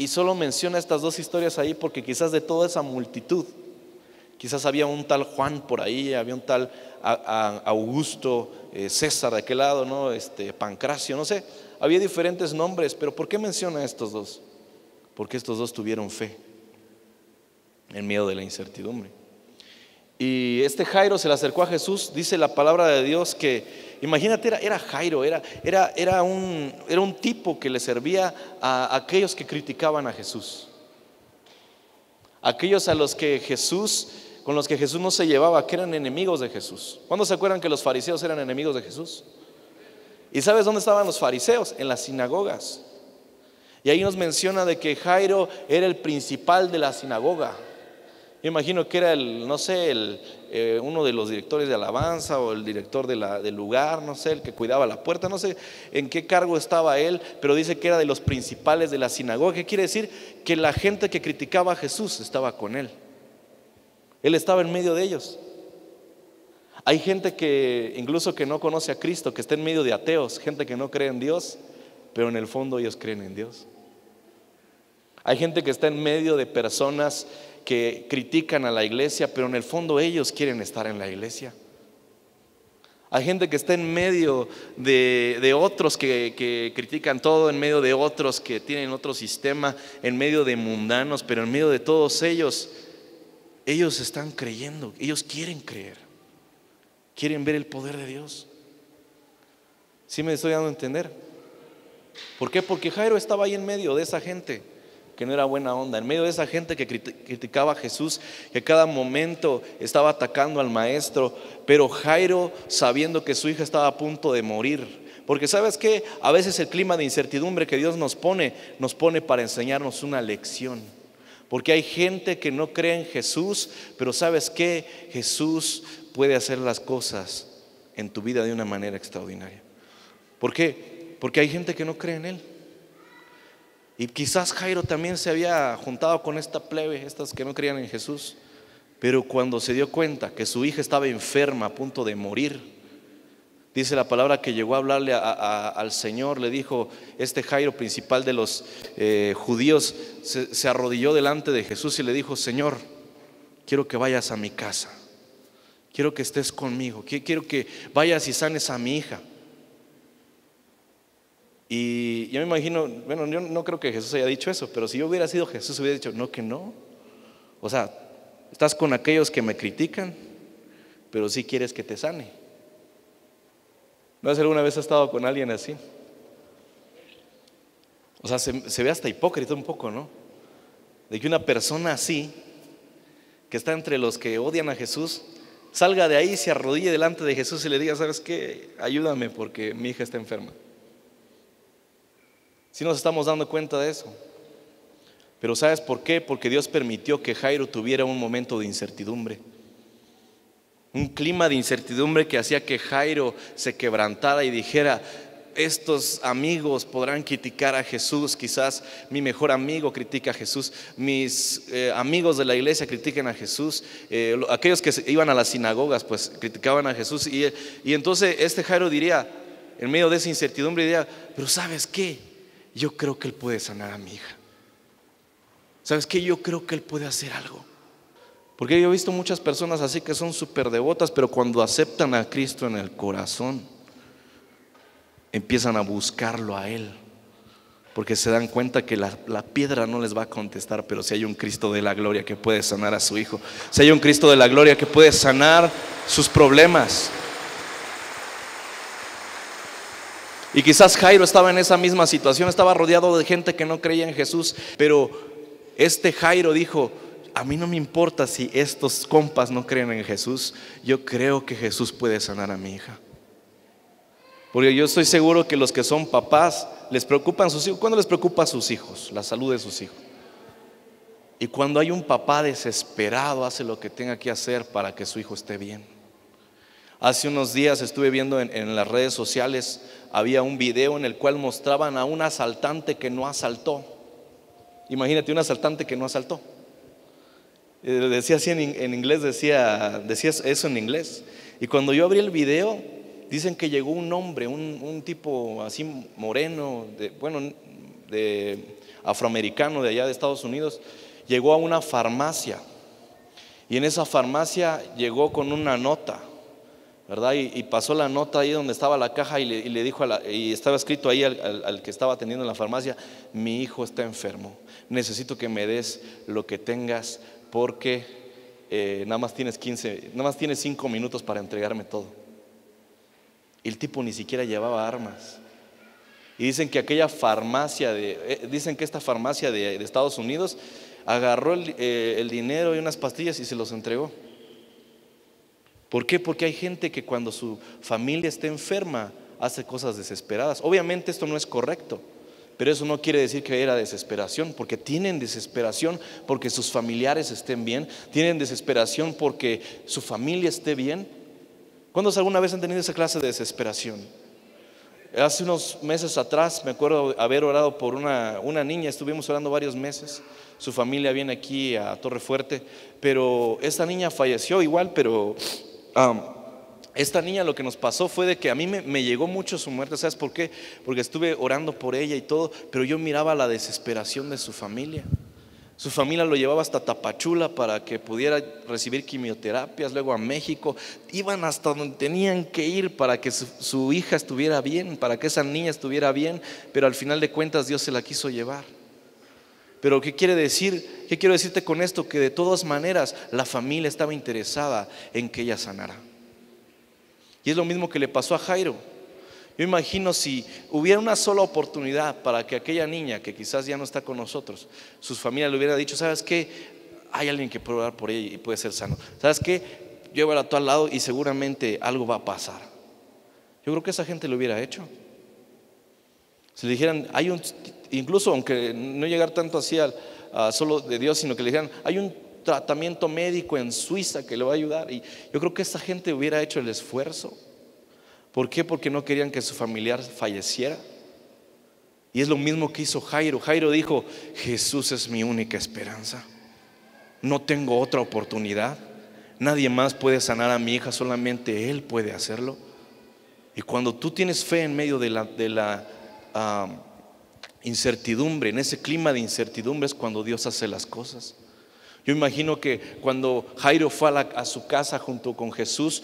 solo menciona estas 2 historias ahí porque quizás de toda esa multitud, quizás había un tal Juan por ahí, había un tal Augusto, César de aquel lado, ¿no? Pancracio, no sé, había diferentes nombres. Pero ¿por qué menciona a estos 2? Porque estos 2 tuvieron fe en medio de la incertidumbre. Y Jairo se le acercó a Jesús. Dice la palabra de Dios que, imagínate, era Jairo, era un tipo que le servía a aquellos que criticaban a Jesús, aquellos con los que Jesús no se llevaba, que eran enemigos de Jesús. ¿Cuándo se acuerdan que los fariseos eran enemigos de Jesús? ¿Y sabes dónde estaban los fariseos? En las sinagogas. Y ahí nos menciona de que Jairo era el principal de la sinagoga. Yo imagino que era uno de los directores de alabanza o el director del lugar, no sé, el que cuidaba la puerta, no sé en qué cargo estaba él, pero dice que era de los principales de la sinagoga. ¿Qué quiere decir? Que la gente que criticaba a Jesús estaba con él. Él estaba en medio de ellos. Hay gente que incluso que no conoce a Cristo, que está en medio de ateos, gente que no cree en Dios, pero en el fondo ellos creen en Dios. Hay gente que está en medio de personas que critican a la iglesia, pero en el fondo ellos quieren estar en la iglesia. Hay gente que está en medio de otros que critican todo, en medio de otros que tienen otro sistema, en medio de mundanos, pero en medio de todos ellos están creyendo, ellos quieren creer, quieren ver el poder de Dios. ¿Sí me estoy dando a entender? ¿Por qué? Porque Jairo estaba ahí en medio de esa gente que no era buena onda, en medio de esa gente que criticaba a Jesús, que cada momento estaba atacando al maestro. Pero Jairo, sabiendo que su hija estaba a punto de morir, porque ¿sabes qué? A veces el clima de incertidumbre que Dios nos pone para enseñarnos una lección. Porque hay gente que no cree en Jesús, pero ¿sabes qué? Jesús puede hacer las cosas en tu vida de una manera extraordinaria. ¿Por qué? Porque hay gente que no cree en Él. Y quizás Jairo también se había juntado con esta plebe, estas que no creían en Jesús. Pero cuando se dio cuenta que su hija estaba enferma, a punto de morir, dice la palabra que llegó a hablarle al Señor. Le dijo, este Jairo, principal de los judíos, se arrodilló delante de Jesús y le dijo: Señor, quiero que vayas a mi casa, quiero que estés conmigo, quiero que vayas y sanes a mi hija. Y yo me imagino, bueno, yo no creo que Jesús haya dicho eso, pero si yo hubiera sido Jesús, hubiera dicho: no, que no. O sea, estás con aquellos que me critican, pero sí quieres que te sane. ¿No has alguna vez estado con alguien así? O sea, se ve hasta hipócrita un poco, ¿no? De que una persona así, que está entre los que odian a Jesús, salga de ahí, se arrodille delante de Jesús y le diga: ¿sabes qué? Ayúdame porque mi hija está enferma. Sí nos estamos dando cuenta de eso. Pero ¿sabes por qué? Porque Dios permitió que Jairo tuviera un momento de incertidumbre, un clima de incertidumbre que hacía que Jairo se quebrantara y dijera: estos amigos podrán criticar a Jesús, quizás mi mejor amigo critica a Jesús, mis amigos de la iglesia critican a Jesús, aquellos que iban a las sinagogas pues criticaban a Jesús, y entonces este Jairo diría, en medio de esa incertidumbre, diría: pero ¿sabes qué? Yo creo que Él puede sanar a mi hija. ¿Sabes qué? Yo creo que Él puede hacer algo. Porque yo he visto muchas personas así que son súper devotas, pero cuando aceptan a Cristo en el corazón, empiezan a buscarlo a Él, porque se dan cuenta que la piedra no les va a contestar. Pero si hay un Cristo de la gloria que puede sanar a su hijo, si hay un Cristo de la gloria que puede sanar sus problemas. Y quizás Jairo estaba en esa misma situación, estaba rodeado de gente que no creía en Jesús, pero este Jairo dijo: a mí no me importa si estos compas no creen en Jesús, yo creo que Jesús puede sanar a mi hija. Porque yo estoy seguro que los que son papás les preocupan sus hijos. ¿Cuándo les preocupa a sus hijos? La salud de sus hijos. Y cuando hay un papá desesperado, hace lo que tenga que hacer para que su hijo esté bien. Hace unos días estuve viendo en las redes sociales, había un video en el cual mostraban a un asaltante que no asaltó. Imagínate, un asaltante que no asaltó. Decía así en inglés, decía eso en inglés. Y cuando yo abrí el video, dicen que llegó un hombre, un tipo así moreno, de afroamericano de allá de Estados Unidos, llegó a una farmacia. Y en esa farmacia llegó con una nota, ¿verdad? Y pasó la nota ahí donde estaba la caja y le dijo y estaba escrito ahí al que estaba atendiendo en la farmacia: mi hijo está enfermo, necesito que me des lo que tengas porque nada más tienes 5 minutos para entregarme todo. Y el tipo ni siquiera llevaba armas. Y dicen que aquella farmacia dicen que esta farmacia de Estados Unidos agarró el dinero y unas pastillas y se los entregó. ¿Por qué? Porque hay gente que cuando su familia está enferma hace cosas desesperadas. Obviamente esto no es correcto, pero eso no quiere decir que era desesperación, porque tienen desesperación porque sus familiares estén bien, tienen desesperación porque su familia esté bien. ¿Cuántos alguna vez han tenido esa clase de desesperación? Hace unos meses atrás me acuerdo haber orado por una niña. Estuvimos orando varios meses. Su familia viene aquí a Torre Fuerte, pero esta niña falleció igual. Pero esta niña, lo que nos pasó fue de que a mí me llegó mucho su muerte. ¿Sabes por qué? Porque estuve orando por ella y todo, pero yo miraba la desesperación de su familia. Su familia lo llevaba hasta Tapachula para que pudiera recibir quimioterapias, luego a México. Iban hasta donde tenían que ir para que su hija estuviera bien, para que esa niña estuviera bien, pero al final de cuentas Dios se la quiso llevar. Pero ¿qué quiere decir? ¿Qué quiero decirte con esto? Que de todas maneras la familia estaba interesada en que ella sanara. Y es lo mismo que le pasó a Jairo. Yo imagino si hubiera una sola oportunidad para que aquella niña, que quizás ya no está con nosotros, sus familias le hubiera dicho: ¿sabes qué? Hay alguien que puede orar por ella y puede ser sano. ¿Sabes qué? Llévala a tu al lado y seguramente algo va a pasar. Yo creo que esa gente lo hubiera hecho. Si le dijeran, incluso aunque no llegar tanto así solo de Dios, sino que le dijeran: hay un tratamiento médico en Suiza que le va a ayudar. Y yo creo que esa gente hubiera hecho el esfuerzo. ¿Por qué? Porque no querían que su familiar falleciera. Y es lo mismo que hizo Jairo. Jairo dijo: Jesús es mi única esperanza, no tengo otra oportunidad. nadie más puede sanar a mi hija, solamente Él puede hacerlo. Y cuando tú tienes fe en medio de la incertidumbre, en ese clima de incertidumbre, es cuando Dios hace las cosas. Yo imagino que cuando Jairo fue a su casa junto con Jesús,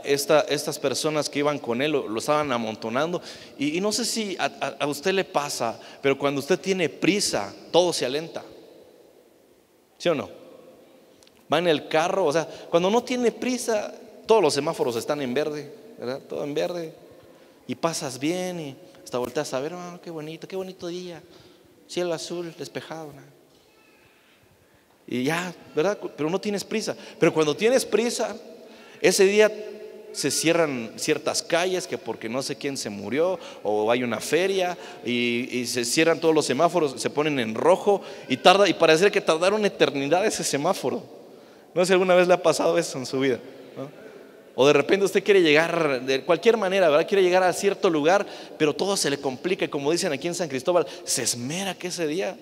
estas personas que iban con él lo estaban amontonando. Y no sé si a usted le pasa, pero cuando usted tiene prisa, todo se alenta. ¿Sí o no? Va en el carro, o sea, cuando no tiene prisa, todos los semáforos están en verde, ¿verdad? Todo en verde. Y pasas bien y hasta volteas a ver, oh, qué bonito día, cielo azul, despejado, ¿no? Y ya, ¿verdad? Pero no tienes prisa. Pero cuando tienes prisa, ese día se cierran ciertas calles, que porque no sé quién se murió, o hay una feria, y se cierran todos los semáforos, se ponen en rojo, y parece que tardaron eternidad ese semáforo. No sé si alguna vez le ha pasado eso en su vida, ¿no? O de repente usted quiere llegar de cualquier manera, ¿verdad? Quiere llegar a cierto lugar, pero todo se le complica, y como dicen aquí en San Cristóbal, se esmera que ese día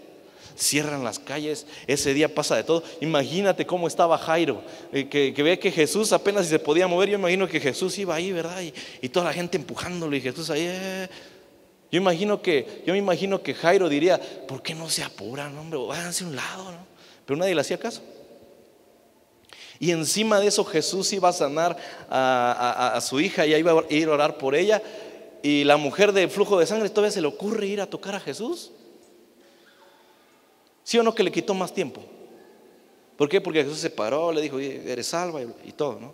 cierran las calles, ese día pasa de todo. Imagínate cómo estaba Jairo, que ve que Jesús apenas si se podía mover. Yo imagino que Jesús iba ahí, ¿verdad? Y toda la gente empujándolo, y Jesús ahí. Yo me imagino que Jairo diría, ¿por qué no se apuran, hombre? Váyanse a un lado, ¿no? Pero nadie le hacía caso. Y encima de eso Jesús iba a sanar a su hija, y iba a ir a orar por ella. Y la mujer de flujo de sangre todavía se le ocurre ir a tocar a Jesús. ¿Sí o no que le quitó más tiempo? ¿Por qué? Porque Jesús se paró, le dijo, eres salva y todo, ¿no?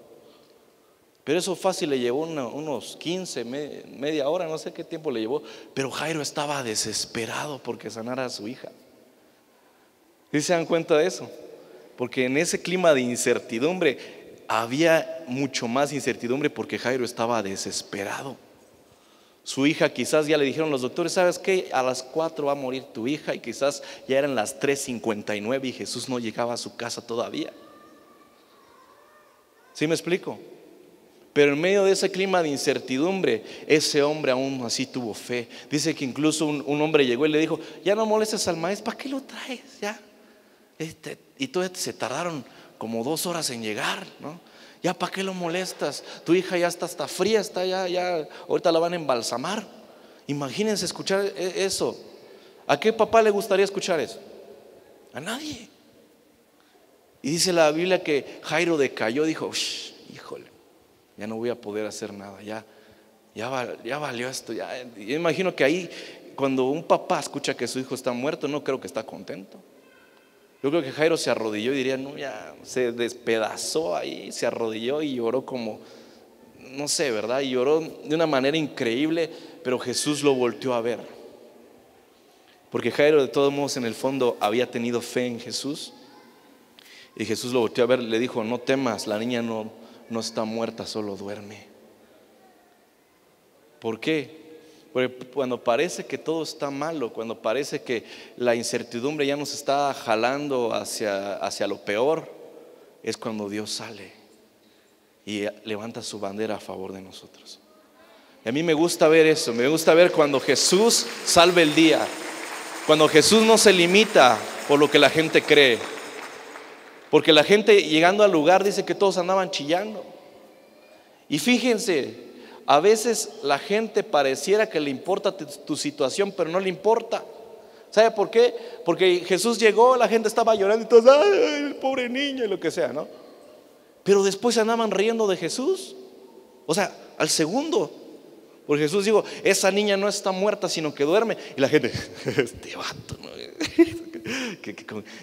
Pero eso fácil le llevó unos 15, media hora, no sé qué tiempo le llevó. Pero Jairo estaba desesperado porque sanara a su hija. ¿Sí se dan cuenta de eso? Porque en ese clima de incertidumbre había mucho más incertidumbre, porque Jairo estaba desesperado. Su hija, quizás ya le dijeron los doctores, ¿sabes qué? A las 4 va a morir tu hija, y quizás ya eran las 3:59 y Jesús no llegaba a su casa todavía. ¿Sí me explico? Pero en medio de ese clima de incertidumbre, ese hombre aún así tuvo fe. Dice que incluso un hombre llegó y le dijo, ya no molestes al maestro, ¿para qué lo traes? Ya. Y todavía se tardaron como 2 horas en llegar, ¿no? Ya, ¿para qué lo molestas? Tu hija ya está fría, está ya ahorita la van a embalsamar. Imagínense escuchar eso. ¿A qué papá le gustaría escuchar eso? A nadie. Y dice la Biblia que Jairo decayó, dijo, híjole, ya no voy a poder hacer nada, ya valió esto. Yo imagino que ahí, cuando un papá escucha que su hijo está muerto, no creo que está contento. Yo creo que Jairo se arrodilló y diría, no, ya se despedazó ahí, se arrodilló y lloró como, no sé, ¿verdad? Y lloró de una manera increíble, pero Jesús lo volteó a ver. Porque Jairo, de todos modos, en el fondo había tenido fe en Jesús. Y Jesús lo volteó a ver, le dijo, no temas, la niña no está muerta, solo duerme. ¿Por qué? Porque cuando parece que todo está malo, cuando parece que la incertidumbre ya nos está jalando hacia lo peor, es cuando Dios sale y levanta su bandera a favor de nosotros. Y a mí me gusta ver eso, me gusta ver cuando Jesús salve el día, cuando Jesús no se limita por lo que la gente cree. Porque la gente llegando al lugar dice que todos andaban chillando. Y fíjense, a veces la gente pareciera que le importa tu situación, pero no le importa. ¿Sabe por qué? Porque Jesús llegó, la gente estaba llorando y todos, ¡ay, el pobre niño! Y lo que sea, ¿no? Pero después se andaban riendo de Jesús. O sea, al segundo. Porque Jesús dijo, esa niña no está muerta, sino que duerme. Y la gente, este vato, ¿no? ¿De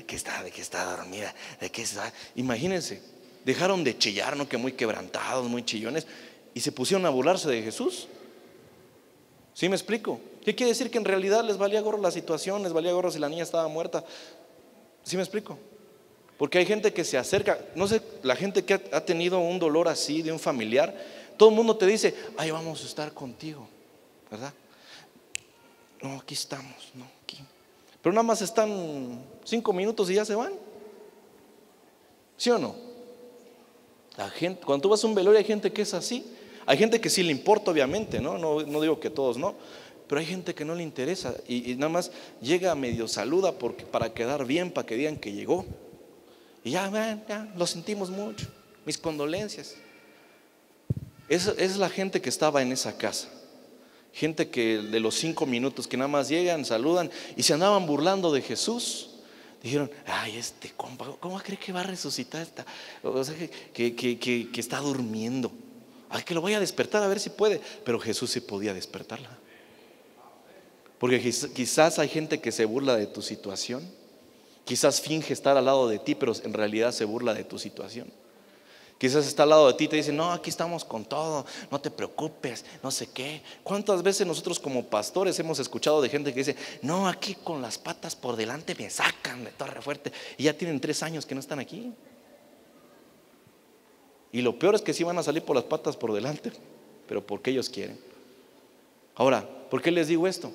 qué está dormida? ¿De qué está? Imagínense, dejaron de chillar, ¿no? Que muy quebrantados, muy chillones, y se pusieron a burlarse de Jesús. ¿Sí me explico? ¿Qué quiere decir? Que en realidad les valía gorro la situación, les valía gorro si la niña estaba muerta. ¿Sí me explico? Porque hay gente que se acerca, no sé, la gente que ha tenido un dolor así de un familiar, todo el mundo te dice, ay, vamos a estar contigo, ¿verdad? No, aquí estamos, no, aquí. Pero nada más están 5 minutos y ya se van. ¿Sí o no? La gente, cuando tú vas a un velorio, hay gente que es así. Hay gente que sí le importa, obviamente, ¿no? No digo que todos no, pero hay gente que no le interesa y nada más llega medio saluda para quedar bien, para que digan que llegó. Y ya lo sentimos mucho. mis condolencias. Esa es la gente que estaba en esa casa. Gente que de los 5 minutos que nada más llegan, saludan y se andaban burlando de Jesús. Dijeron, ay, este compa, ¿cómo cree que va a resucitar esta? O sea, que está durmiendo. Ay, que lo voy a despertar a ver si puede. Pero Jesús sí podía despertarla. Porque quizás hay gente que se burla de tu situación. Quizás finge estar al lado de ti, pero en realidad se burla de tu situación. Quizás está al lado de ti y te dice, no, aquí estamos con todo, no te preocupes, no sé qué. ¿Cuántas veces nosotros como pastores hemos escuchado de gente que dice, no, aquí con las patas por delante me sacan de torre fuerte, y ya tienen 3 años que no están aquí? Y lo peor es que sí van a salir por las patas por delante, pero porque ellos quieren. Ahora, ¿por qué les digo esto?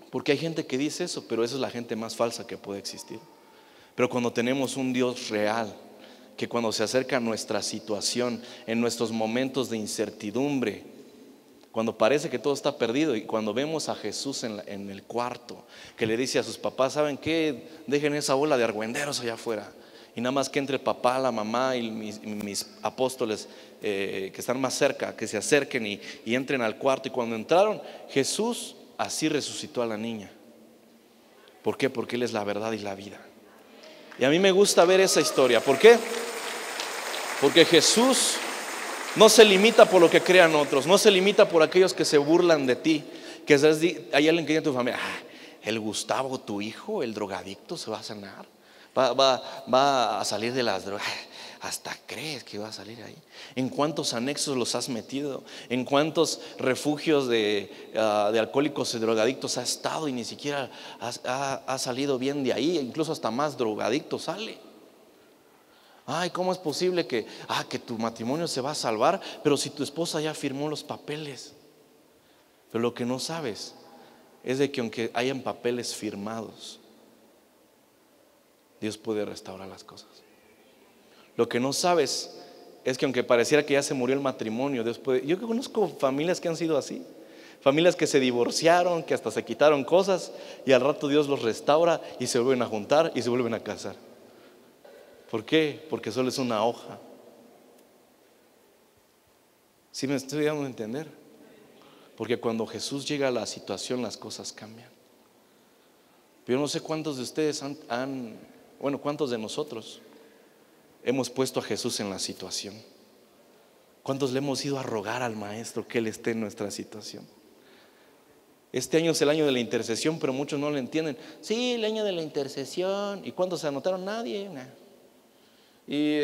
Porque hay gente que dice eso, pero esa es la gente más falsa que puede existir. Pero cuando tenemos un Dios real, que cuando se acerca a nuestra situación, en nuestros momentos de incertidumbre, cuando parece que todo está perdido, y cuando vemos a Jesús en el cuarto, que le dice a sus papás, ¿saben qué? Dejen esa bola de argüenderos allá afuera, y nada más que entre el papá, la mamá y mis apóstoles que están más cerca, que se acerquen y entren al cuarto. Y cuando entraron, Jesús así resucitó a la niña. ¿Por qué? Porque Él es la verdad y la vida. Y a mí me gusta ver esa historia. ¿Por qué? Porque Jesús no se limita por lo que crean otros, no se limita por aquellos que se burlan de ti. Que hay alguien que dice en tu familia, el Gustavo, tu hijo, el drogadicto, se va a sanar, va a salir de las drogas. Hasta crees que va a salir ahí. ¿En cuántos anexos los has metido? ¿En cuántos refugios de alcohólicos y drogadictos ha estado y ni siquiera ha salido bien de ahí? Incluso hasta más drogadicto sale. Ay, ¿cómo es posible que tu matrimonio se va a salvar, pero si tu esposa ya firmó los papeles? Pero lo que no sabes es de que aunque hayan papeles firmados, Dios puede restaurar las cosas. Lo que no sabes es que aunque pareciera que ya se murió el matrimonio, Dios puede. Yo conozco familias que han sido así, familias que se divorciaron, que hasta se quitaron cosas, y al rato Dios los restaura y se vuelven a juntar y se vuelven a casar. ¿Por qué? Porque solo es una hoja. ¿Sí me estoy dando a entender? Porque cuando Jesús llega a la situación, las cosas cambian. Yo no sé cuántos de ustedes cuántos de nosotros hemos puesto a Jesús en la situación. ¿Cuántos le hemos ido a rogar al Maestro que Él esté en nuestra situación? Este año es el año de la intercesión, pero muchos no lo entienden. Sí, el año de la intercesión. ¿Y cuántos se anotaron? Nadie. Y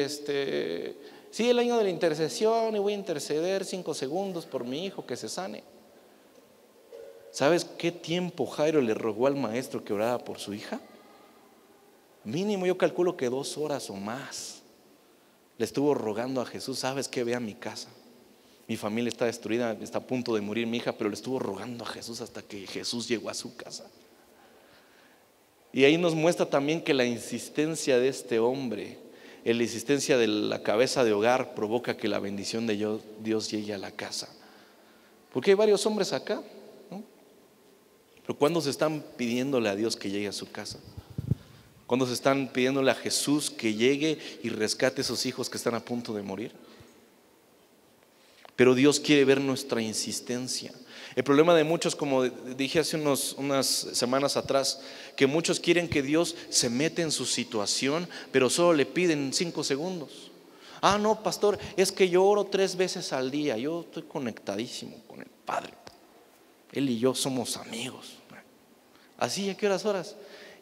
sí, el año de la intercesión, y voy a interceder 5 segundos por mi hijo que se sane. ¿Sabes qué tiempo Jairo le rogó al Maestro que orara por su hija? Mínimo yo calculo que 2 horas o más. Le estuvo rogando a Jesús, ¿sabes qué? Ve a mi casa, mi familia está destruida, está a punto de morir mi hija. Pero le estuvo rogando a Jesús hasta que Jesús llegó a su casa. Y ahí nos muestra también que la insistencia de este hombre, la insistencia de la cabeza de hogar, provoca que la bendición de Dios llegue a la casa. Porque hay varios hombres acá, ¿no? Pero ¿cuándo se están pidiéndole a Dios que llegue a su casa? ¿Cuándo se están pidiéndole a Jesús que llegue y rescate a esos hijos que están a punto de morir? Pero Dios quiere ver nuestra insistencia. El problema de muchos, como dije hace unas semanas atrás, que muchos quieren que Dios se meta en su situación, pero solo le piden 5 segundos. No, pastor, es que yo oro 3 veces al día. Yo estoy conectadísimo con el Padre. Él y yo somos amigos. ¿Así a qué horas?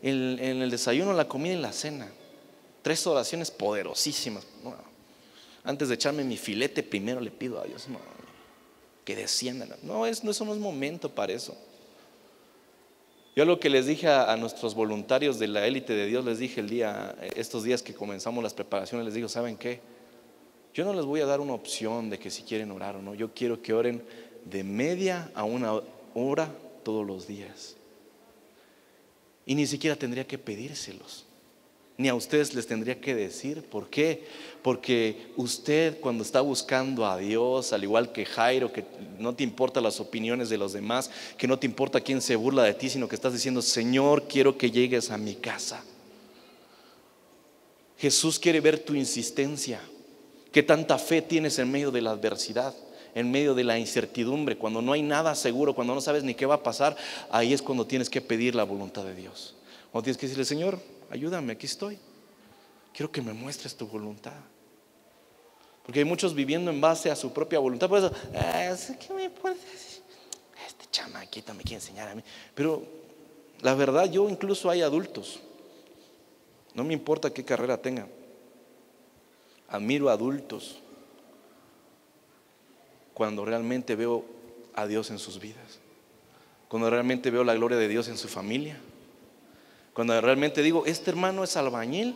En el desayuno, la comida y la cena. 3 oraciones poderosísimas. Antes de echarme mi filete, primero le pido a Dios que descienda. Eso no es momento para eso. Yo lo que les dije a nuestros voluntarios de la élite de Dios, les dije estos días que comenzamos las preparaciones, les digo, ¿saben qué? Yo no les voy a dar una opción de que si quieren orar o no. Yo quiero que oren de media a 1 hora todos los días. Y ni siquiera tendría que pedírselos, ni a ustedes les tendría que decir. ¿Por qué? Porque usted, cuando está buscando a Dios, al igual que Jairo, que no te importan las opiniones de los demás, que no te importa quién se burla de ti, sino que estás diciendo, Señor, quiero que llegues a mi casa. Jesús quiere ver tu insistencia. ¿Qué tanta fe tienes en medio de la adversidad, en medio de la incertidumbre? Cuando no hay nada seguro, cuando no sabes ni qué va a pasar, ahí es cuando tienes que pedir la voluntad de Dios. Cuando tienes que decirle: Señor, ayúdame, aquí estoy, quiero que me muestres tu voluntad. Porque hay muchos viviendo en base a su propia voluntad. Por eso, ¿qué me puedes decir? Este chamaquito me quiere enseñar a mí. Pero la verdad, yo incluso hay adultos, no me importa qué carrera tengan, admiro a adultos cuando realmente veo a Dios en sus vidas, cuando realmente veo la gloria de Dios en su familia, cuando realmente digo: este hermano es albañil,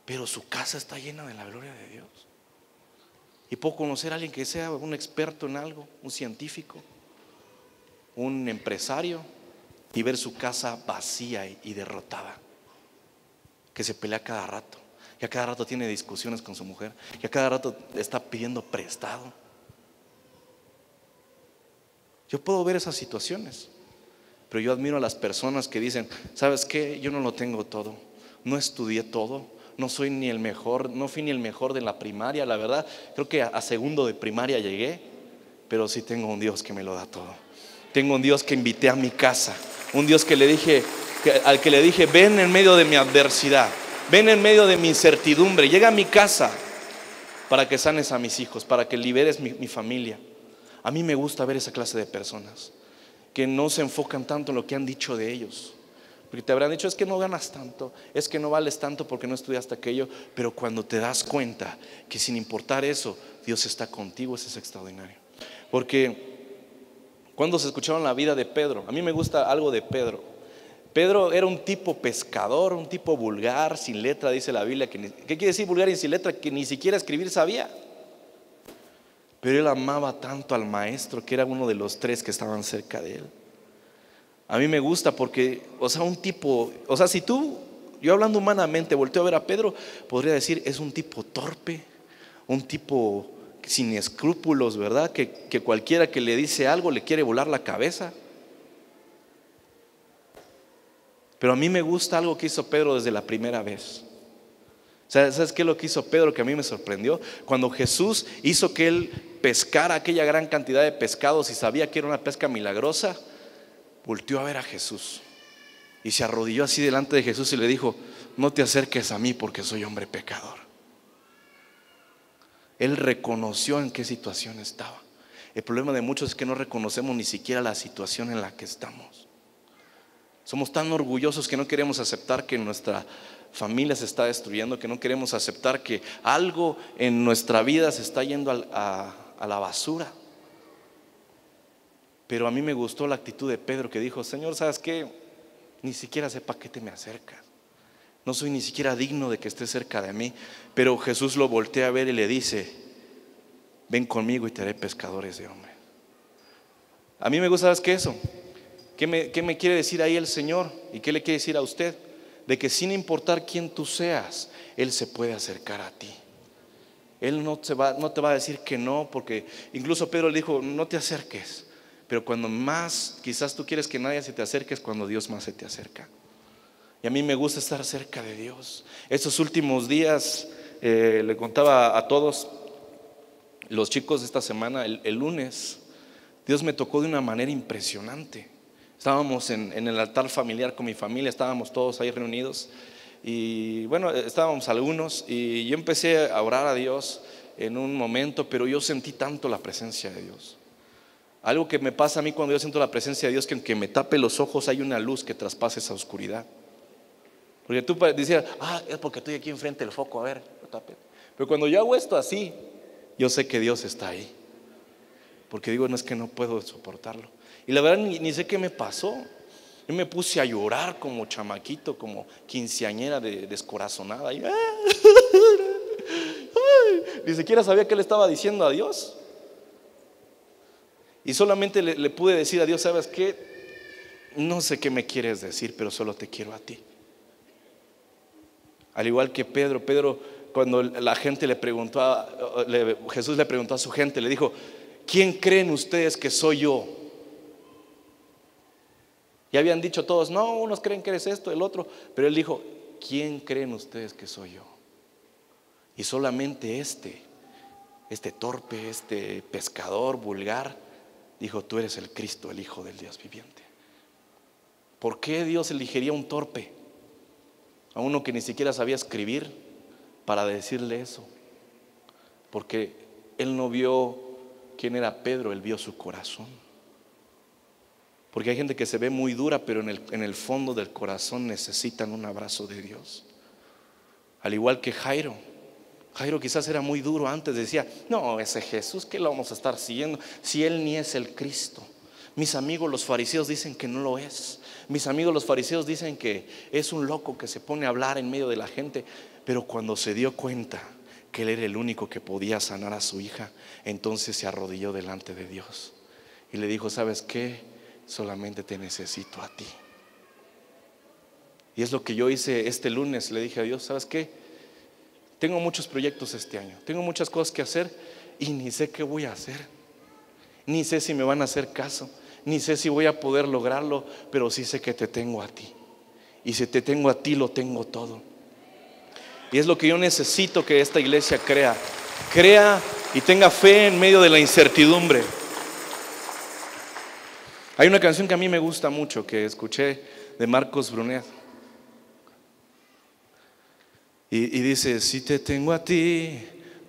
pero su casa está llena de la gloria de Dios. Y puedo conocer a alguien que sea un experto en algo, un científico, un empresario, y ver su casa vacía y derrotada, que se pelea cada rato, y a cada rato tiene discusiones con su mujer, y a cada rato está pidiendo prestado. Yo puedo ver esas situaciones, pero yo admiro a las personas que dicen: ¿sabes qué? Yo no lo tengo todo, no estudié todo, no soy ni el mejor, no fui ni el mejor de la primaria. La verdad, creo que a segundo de primaria llegué, pero sí tengo un Dios que me lo da todo. Tengo un Dios que invité a mi casa, un Dios que le dije, al que le dije: ven en medio de mi adversidad, ven en medio de mi incertidumbre, llega a mi casa para que sanes a mis hijos, para que liberes mi familia. A mí me gusta ver esa clase de personas que no se enfocan tanto en lo que han dicho de ellos, porque te habrán dicho: es que no ganas tanto, es que no vales tanto porque no estudiaste aquello. Pero cuando te das cuenta que sin importar eso, Dios está contigo, eso es extraordinario. Porque cuando se escucharon la vida de Pedro, a mí me gusta algo de Pedro. Pedro era un tipo pescador, un tipo vulgar, sin letra, dice la Biblia. ¿Qué quiere decir vulgar y sin letra? Que ni siquiera escribir sabía. Pero él amaba tanto al maestro, que era uno de los tres que estaban cerca de él. A mí me gusta porque, un tipo, si yo hablando humanamente volteo a ver a Pedro, podría decir: es un tipo torpe, un tipo sin escrúpulos, ¿verdad? Que cualquiera que le dice algo le quiere volar la cabeza. Pero a mí me gusta algo que hizo Pedro desde la primera vez. ¿Sabes qué es lo que hizo Pedro que a mí me sorprendió? Cuando Jesús hizo que él pescara aquella gran cantidad de pescados y sabía que era una pesca milagrosa, volteó a ver a Jesús y se arrodilló así delante de Jesús y le dijo: no te acerques a mí porque soy hombre pecador. Él reconoció en qué situación estaba. El problema de muchos es que no reconocemos ni siquiera la situación en la que estamos. Somos tan orgullosos que no queremos aceptar que nuestra familia se está destruyendo, que no queremos aceptar que algo en nuestra vida se está yendo a la basura. Pero a mí me gustó la actitud de Pedro, que dijo: Señor, ¿sabes qué? Ni siquiera sé para qué te me acercas. No soy ni siquiera digno de que estés cerca de mí. Pero Jesús lo voltea a ver y le dice: ven conmigo y te haré pescadores de hombres. A mí me gusta, ¿sabes qué? Eso. ¿Qué me quiere decir ahí el Señor? ¿Y qué le quiere decir a usted? De que sin importar quién tú seas, Él se puede acercar a ti. Él no te va a decir que no, porque incluso Pedro le dijo: no te acerques. Pero cuando más quizás tú quieres que nadie se te acerque, es cuando Dios más se te acerca. Y a mí me gusta estar cerca de Dios. Estos últimos días le contaba a todos los chicos de esta semana, el lunes, Dios me tocó de una manera impresionante. Estábamos en el altar familiar con mi familia, estábamos todos ahí reunidos. Y bueno, estábamos algunos, y yo empecé a orar a Dios en un momento, pero yo sentí tanto la presencia de Dios. Algo que me pasa a mí cuando yo siento la presencia de Dios, que aunque me tape los ojos, hay una luz que traspasa esa oscuridad. Porque tú decías: es porque estoy aquí enfrente del foco, a ver, lo tape. Pero cuando yo hago esto así, yo sé que Dios está ahí. Porque digo: no, es que no puedo soportarlo. Y la verdad ni sé qué me pasó. Yo me puse a llorar como chamaquito, como quinceañera descorazonada. Y, ni siquiera sabía qué le estaba diciendo a Dios. Y solamente le pude decir a Dios: ¿sabes qué? No sé qué me quieres decir, pero solo te quiero a ti. Al igual que Pedro, cuando la gente le preguntó, Jesús le preguntó a su gente, le dijo: ¿quién creen ustedes que soy yo? Y habían dicho todos: no, unos creen que eres esto, el otro. Pero él dijo: ¿quién creen ustedes que soy yo? Y solamente este torpe, este pescador vulgar, dijo: tú eres el Cristo, el Hijo del Dios viviente. ¿Por qué Dios elegiría un torpe, a uno que ni siquiera sabía escribir, para decirle eso? Porque Él no vio quién era Pedro, Él vio su corazón. Porque hay gente que se ve muy dura, pero en el fondo del corazón necesitan un abrazo de Dios. Al igual que Jairo. Jairo quizás era muy duro antes, decía: no, ese Jesús, ¿qué lo vamos a estar siguiendo si Él ni es el Cristo? Mis amigos los fariseos dicen que no lo es. Mis amigos los fariseos dicen que es un loco que se pone a hablar en medio de la gente. Pero cuando se dio cuenta que Él era el único que podía sanar a su hija, entonces se arrodilló delante de Dios y le dijo: ¿sabes qué? Solamente te necesito a ti. Y es lo que yo hice este lunes. Le dije a Dios: ¿sabes qué? Tengo muchos proyectos este año, tengo muchas cosas que hacer y ni sé qué voy a hacer, ni sé si me van a hacer caso, ni sé si voy a poder lograrlo, pero sí sé que te tengo a ti. Y si te tengo a ti, lo tengo todo. Y es lo que yo necesito que esta iglesia crea y tenga fe en medio de la incertidumbre. Hay una canción que a mí me gusta mucho, que escuché, de Marcos Brunet, y dice: si te tengo a ti,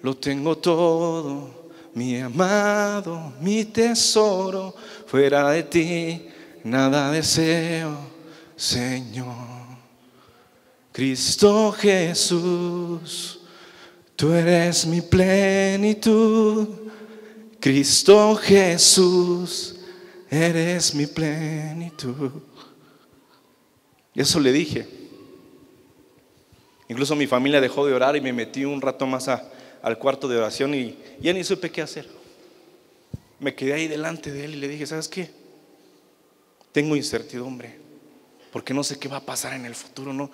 lo tengo todo, mi amado, mi tesoro, fuera de ti nada deseo, Señor. Cristo Jesús, tú eres mi plenitud. Cristo Jesús, eres mi plenitud. Y eso le dije. Incluso mi familia dejó de orar y me metí un rato más al cuarto de oración y ya ni supe qué hacer. Me quedé ahí delante de Él y le dije: ¿sabes qué? Tengo incertidumbre, porque no sé qué va a pasar en el futuro, ¿no?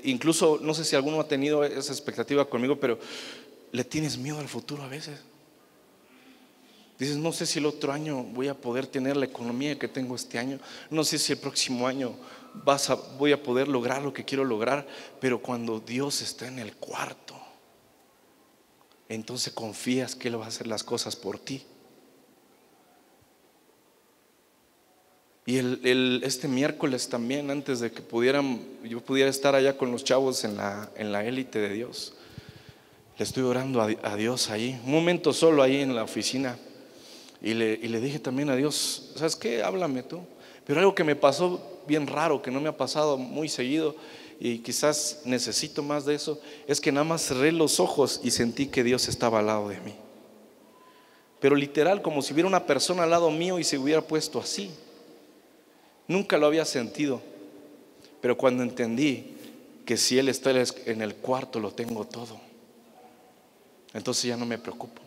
Incluso no sé si alguno ha tenido esa expectativa conmigo, pero le tienes miedo al futuro a veces. Dices: no sé si el otro año voy a poder tener la economía que tengo este año, no sé si el próximo año voy a poder lograr lo que quiero lograr. Pero cuando Dios está en el cuarto, entonces confías que Él va a hacer las cosas por ti. Y este miércoles también, antes de que yo pudiera estar allá con los chavos en la élite de Dios, le estoy orando a Dios ahí, un momento solo ahí en la oficina. Y le dije también a Dios: ¿sabes qué? Háblame tú. Pero algo que me pasó bien raro, que no me ha pasado muy seguido, y quizás necesito más de eso, es que nada más cerré los ojos y sentí que Dios estaba al lado de mí. Pero literal, como si hubiera una persona al lado mío y se hubiera puesto así. Nunca lo había sentido. Pero cuando entendí que si Él está en el cuarto, lo tengo todo, entonces ya no me preocupo.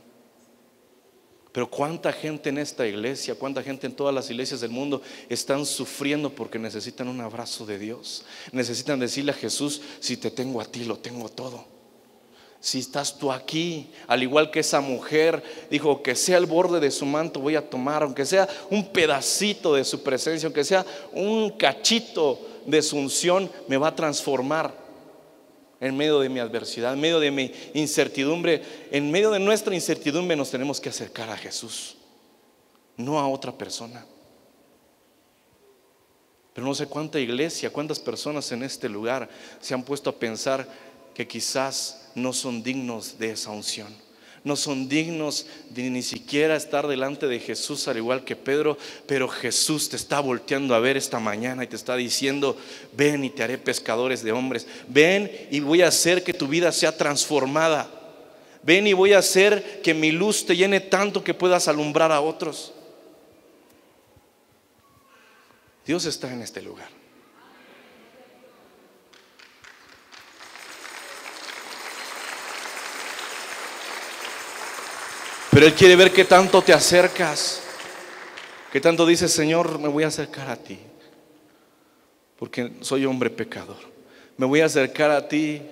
Pero cuánta gente en esta iglesia, cuánta gente en todas las iglesias del mundo están sufriendo porque necesitan un abrazo de Dios. Necesitan decirle a Jesús: si te tengo a ti, lo tengo todo. Si estás tú aquí, al igual que esa mujer dijo: que sea el borde de su manto voy a tomar, aunque sea un pedacito de su presencia, aunque sea un cachito de su unción, me va a transformar. En medio de mi adversidad, en medio de mi incertidumbre, en medio de nuestra incertidumbre, nos tenemos que acercar a Jesús, no a otra persona. Pero no sé cuánta iglesia, cuántas personas en este lugar se han puesto a pensar que quizás no son dignos de esa unción, no son dignos de ni siquiera estar delante de Jesús, al igual que Pedro. Pero Jesús te está volteando a ver esta mañana y te está diciendo: ven y te haré pescadores de hombres. Ven y voy a hacer que tu vida sea transformada. Ven y voy a hacer que mi luz te llene tanto que puedas alumbrar a otros. Dios está en este lugar. Pero Él quiere ver qué tanto te acercas, qué tanto dices: Señor, me voy a acercar a ti porque soy hombre pecador. Me voy a acercar a ti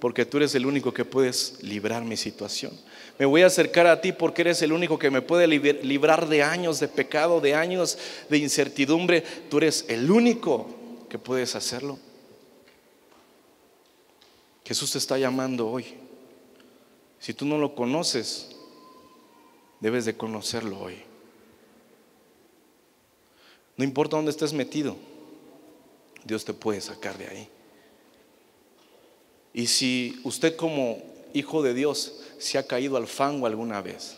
porque tú eres el único que puedes librar mi situación. Me voy a acercar a ti porque eres el único que me puede librar de años de pecado, de años de incertidumbre. Tú eres el único que puedes hacerlo. Jesús te está llamando hoy. Si tú no lo conoces, debes de conocerlo hoy. No importa dónde estés metido, Dios te puede sacar de ahí. Y si usted como hijo de Dios se ha caído al fango alguna vez,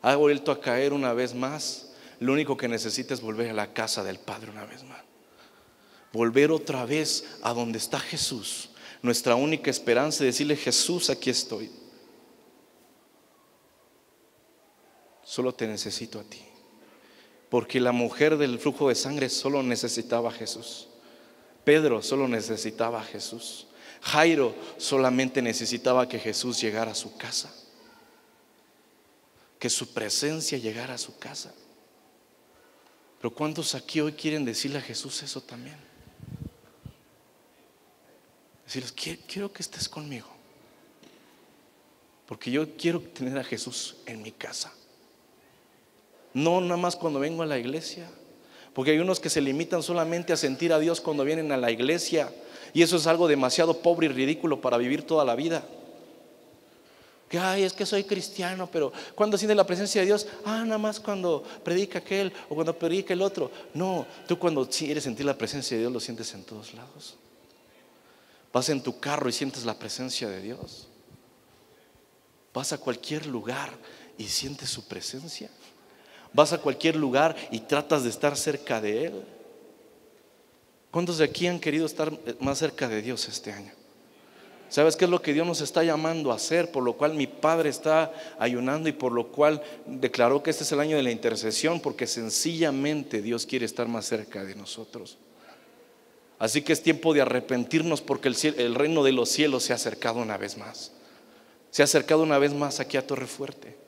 ha vuelto a caer una vez más, lo único que necesita es volver a la casa del Padre una vez más. Volver otra vez a donde está Jesús, nuestra única esperanza, y decirle: Jesús, aquí estoy. Solo te necesito a ti. Porque la mujer del flujo de sangre solo necesitaba a Jesús. Pedro solo necesitaba a Jesús. Jairo solamente necesitaba que Jesús llegara a su casa, que su presencia llegara a su casa. Pero ¿cuántos aquí hoy quieren decirle a Jesús eso también? Decirles: quiero que estés conmigo, porque yo quiero tener a Jesús en mi casa. No nada más cuando vengo a la iglesia, porque hay unos que se limitan solamente a sentir a Dios cuando vienen a la iglesia, y eso es algo demasiado pobre y ridículo para vivir toda la vida. Que ay, es que soy cristiano, pero ¿cuándo sientes la presencia de Dios? Nada más cuando predica aquel o cuando predica el otro. No, tú cuando quieres sentir la presencia de Dios lo sientes en todos lados. Vas en tu carro y sientes la presencia de Dios. Vas a cualquier lugar y sientes su presencia. Vas a cualquier lugar y tratas de estar cerca de Él. ¿Cuántos de aquí han querido estar más cerca de Dios este año? ¿Sabes qué es lo que Dios nos está llamando a hacer? Por lo cual mi Padre está ayunando y por lo cual declaró que este es el año de la intercesión, porque sencillamente Dios quiere estar más cerca de nosotros. Así que es tiempo de arrepentirnos, porque el reino de los cielos se ha acercado una vez más. Se ha acercado una vez más aquí a Torrefuerte.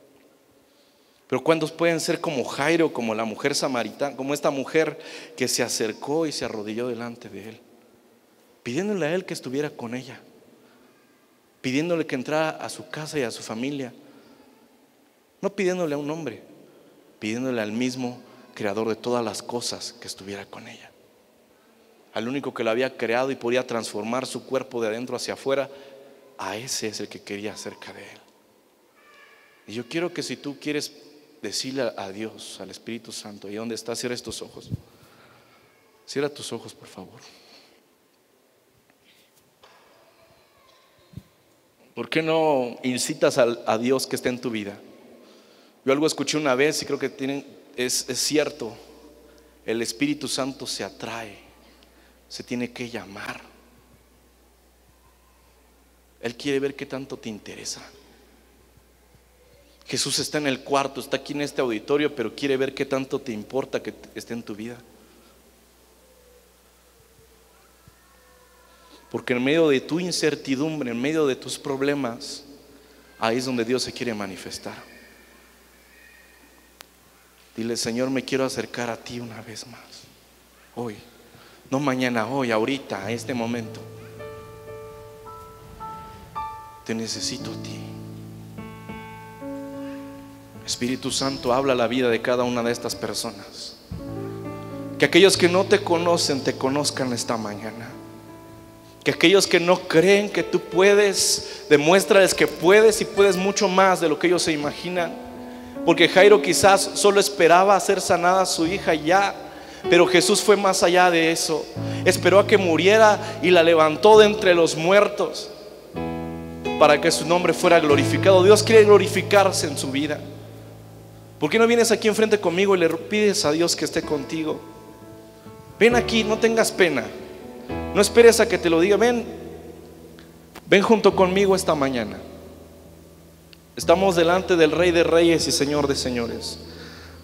Pero ¿cuántos pueden ser como Jairo, como la mujer samaritana, como esta mujer que se acercó y se arrodilló delante de Él, pidiéndole a Él que estuviera con ella, pidiéndole que entrara a su casa y a su familia? No pidiéndole a un hombre, pidiéndole al mismo creador de todas las cosas que estuviera con ella, al único que la había creado y podía transformar su cuerpo de adentro hacia afuera. A ese es el que quería cerca de Él. Y yo quiero que si tú quieres decirle a Dios, al Espíritu Santo, y donde estás, cierra tus ojos. Cierra tus ojos, por favor. ¿Por qué no incitas a Dios que esté en tu vida? Yo algo escuché una vez y creo que es cierto. El Espíritu Santo se atrae, se tiene que llamar. Él quiere ver qué tanto te interesa. Jesús está en el cuarto, está aquí en este auditorio, pero quiere ver qué tanto te importa que esté en tu vida. Porque en medio de tu incertidumbre, en medio de tus problemas, ahí es donde Dios se quiere manifestar. Dile: Señor, me quiero acercar a ti una vez más. Hoy, no mañana, hoy, ahorita, a este momento. Te necesito a ti. Espíritu Santo, habla la vida de cada una de estas personas. Que aquellos que no te conocen te conozcan esta mañana. Que aquellos que no creen que tú puedes, demuéstrales que puedes y puedes mucho más de lo que ellos se imaginan. Porque Jairo quizás solo esperaba hacer sanada a su hija ya, pero Jesús fue más allá de eso. Esperó a que muriera y la levantó de entre los muertos para que su nombre fuera glorificado. Dios quiere glorificarse en su vida. ¿Por qué no vienes aquí enfrente conmigo y le pides a Dios que esté contigo? Ven aquí, no tengas pena. No esperes a que te lo diga. Ven junto conmigo esta mañana. Estamos delante del Rey de Reyes y Señor de Señores.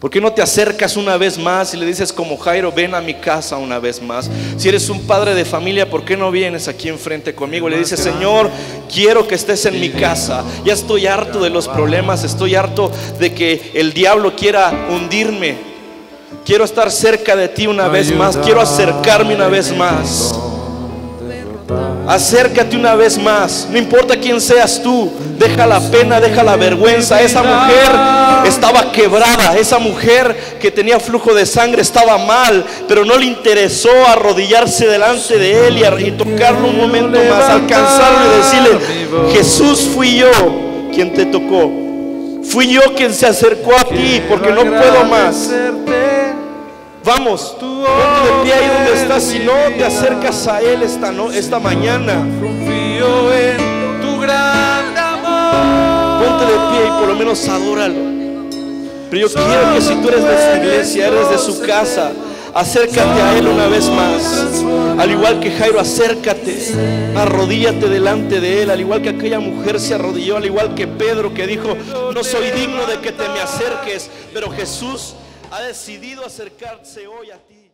¿Por qué no te acercas una vez más y le dices como Jairo: ven a mi casa una vez más? Si eres un padre de familia, ¿por qué no vienes aquí enfrente conmigo y le dices: Señor, quiero que estés en mi casa? Ya estoy harto de los problemas, estoy harto de que el diablo quiera hundirme. Quiero estar cerca de ti una vez más, quiero acercarme una vez más. Acércate una vez más, no importa quién seas tú. Deja la pena, deja la vergüenza. Esa mujer estaba quebrada, esa mujer que tenía flujo de sangre estaba mal, pero no le interesó arrodillarse delante de él y tocarlo un momento más, alcanzarlo y decirle: Jesús, fui yo, quien te tocó. Fui yo quien se acercó a ti porque no puedo más. Vamos, ponte de pie ahí donde estás. Si no te acercas a Él esta mañana, Confío en tu gran amor. ponte de pie y por lo menos adóralo. Pero yo quiero que si tú eres de su iglesia, eres de su casa, acércate a Él una vez más. Al igual que Jairo, acércate, arrodíllate delante de Él. Al igual que aquella mujer se arrodilló, al igual que Pedro que dijo: no soy digno de que te me acerques. Pero Jesús ha decidido acercarse hoy a ti.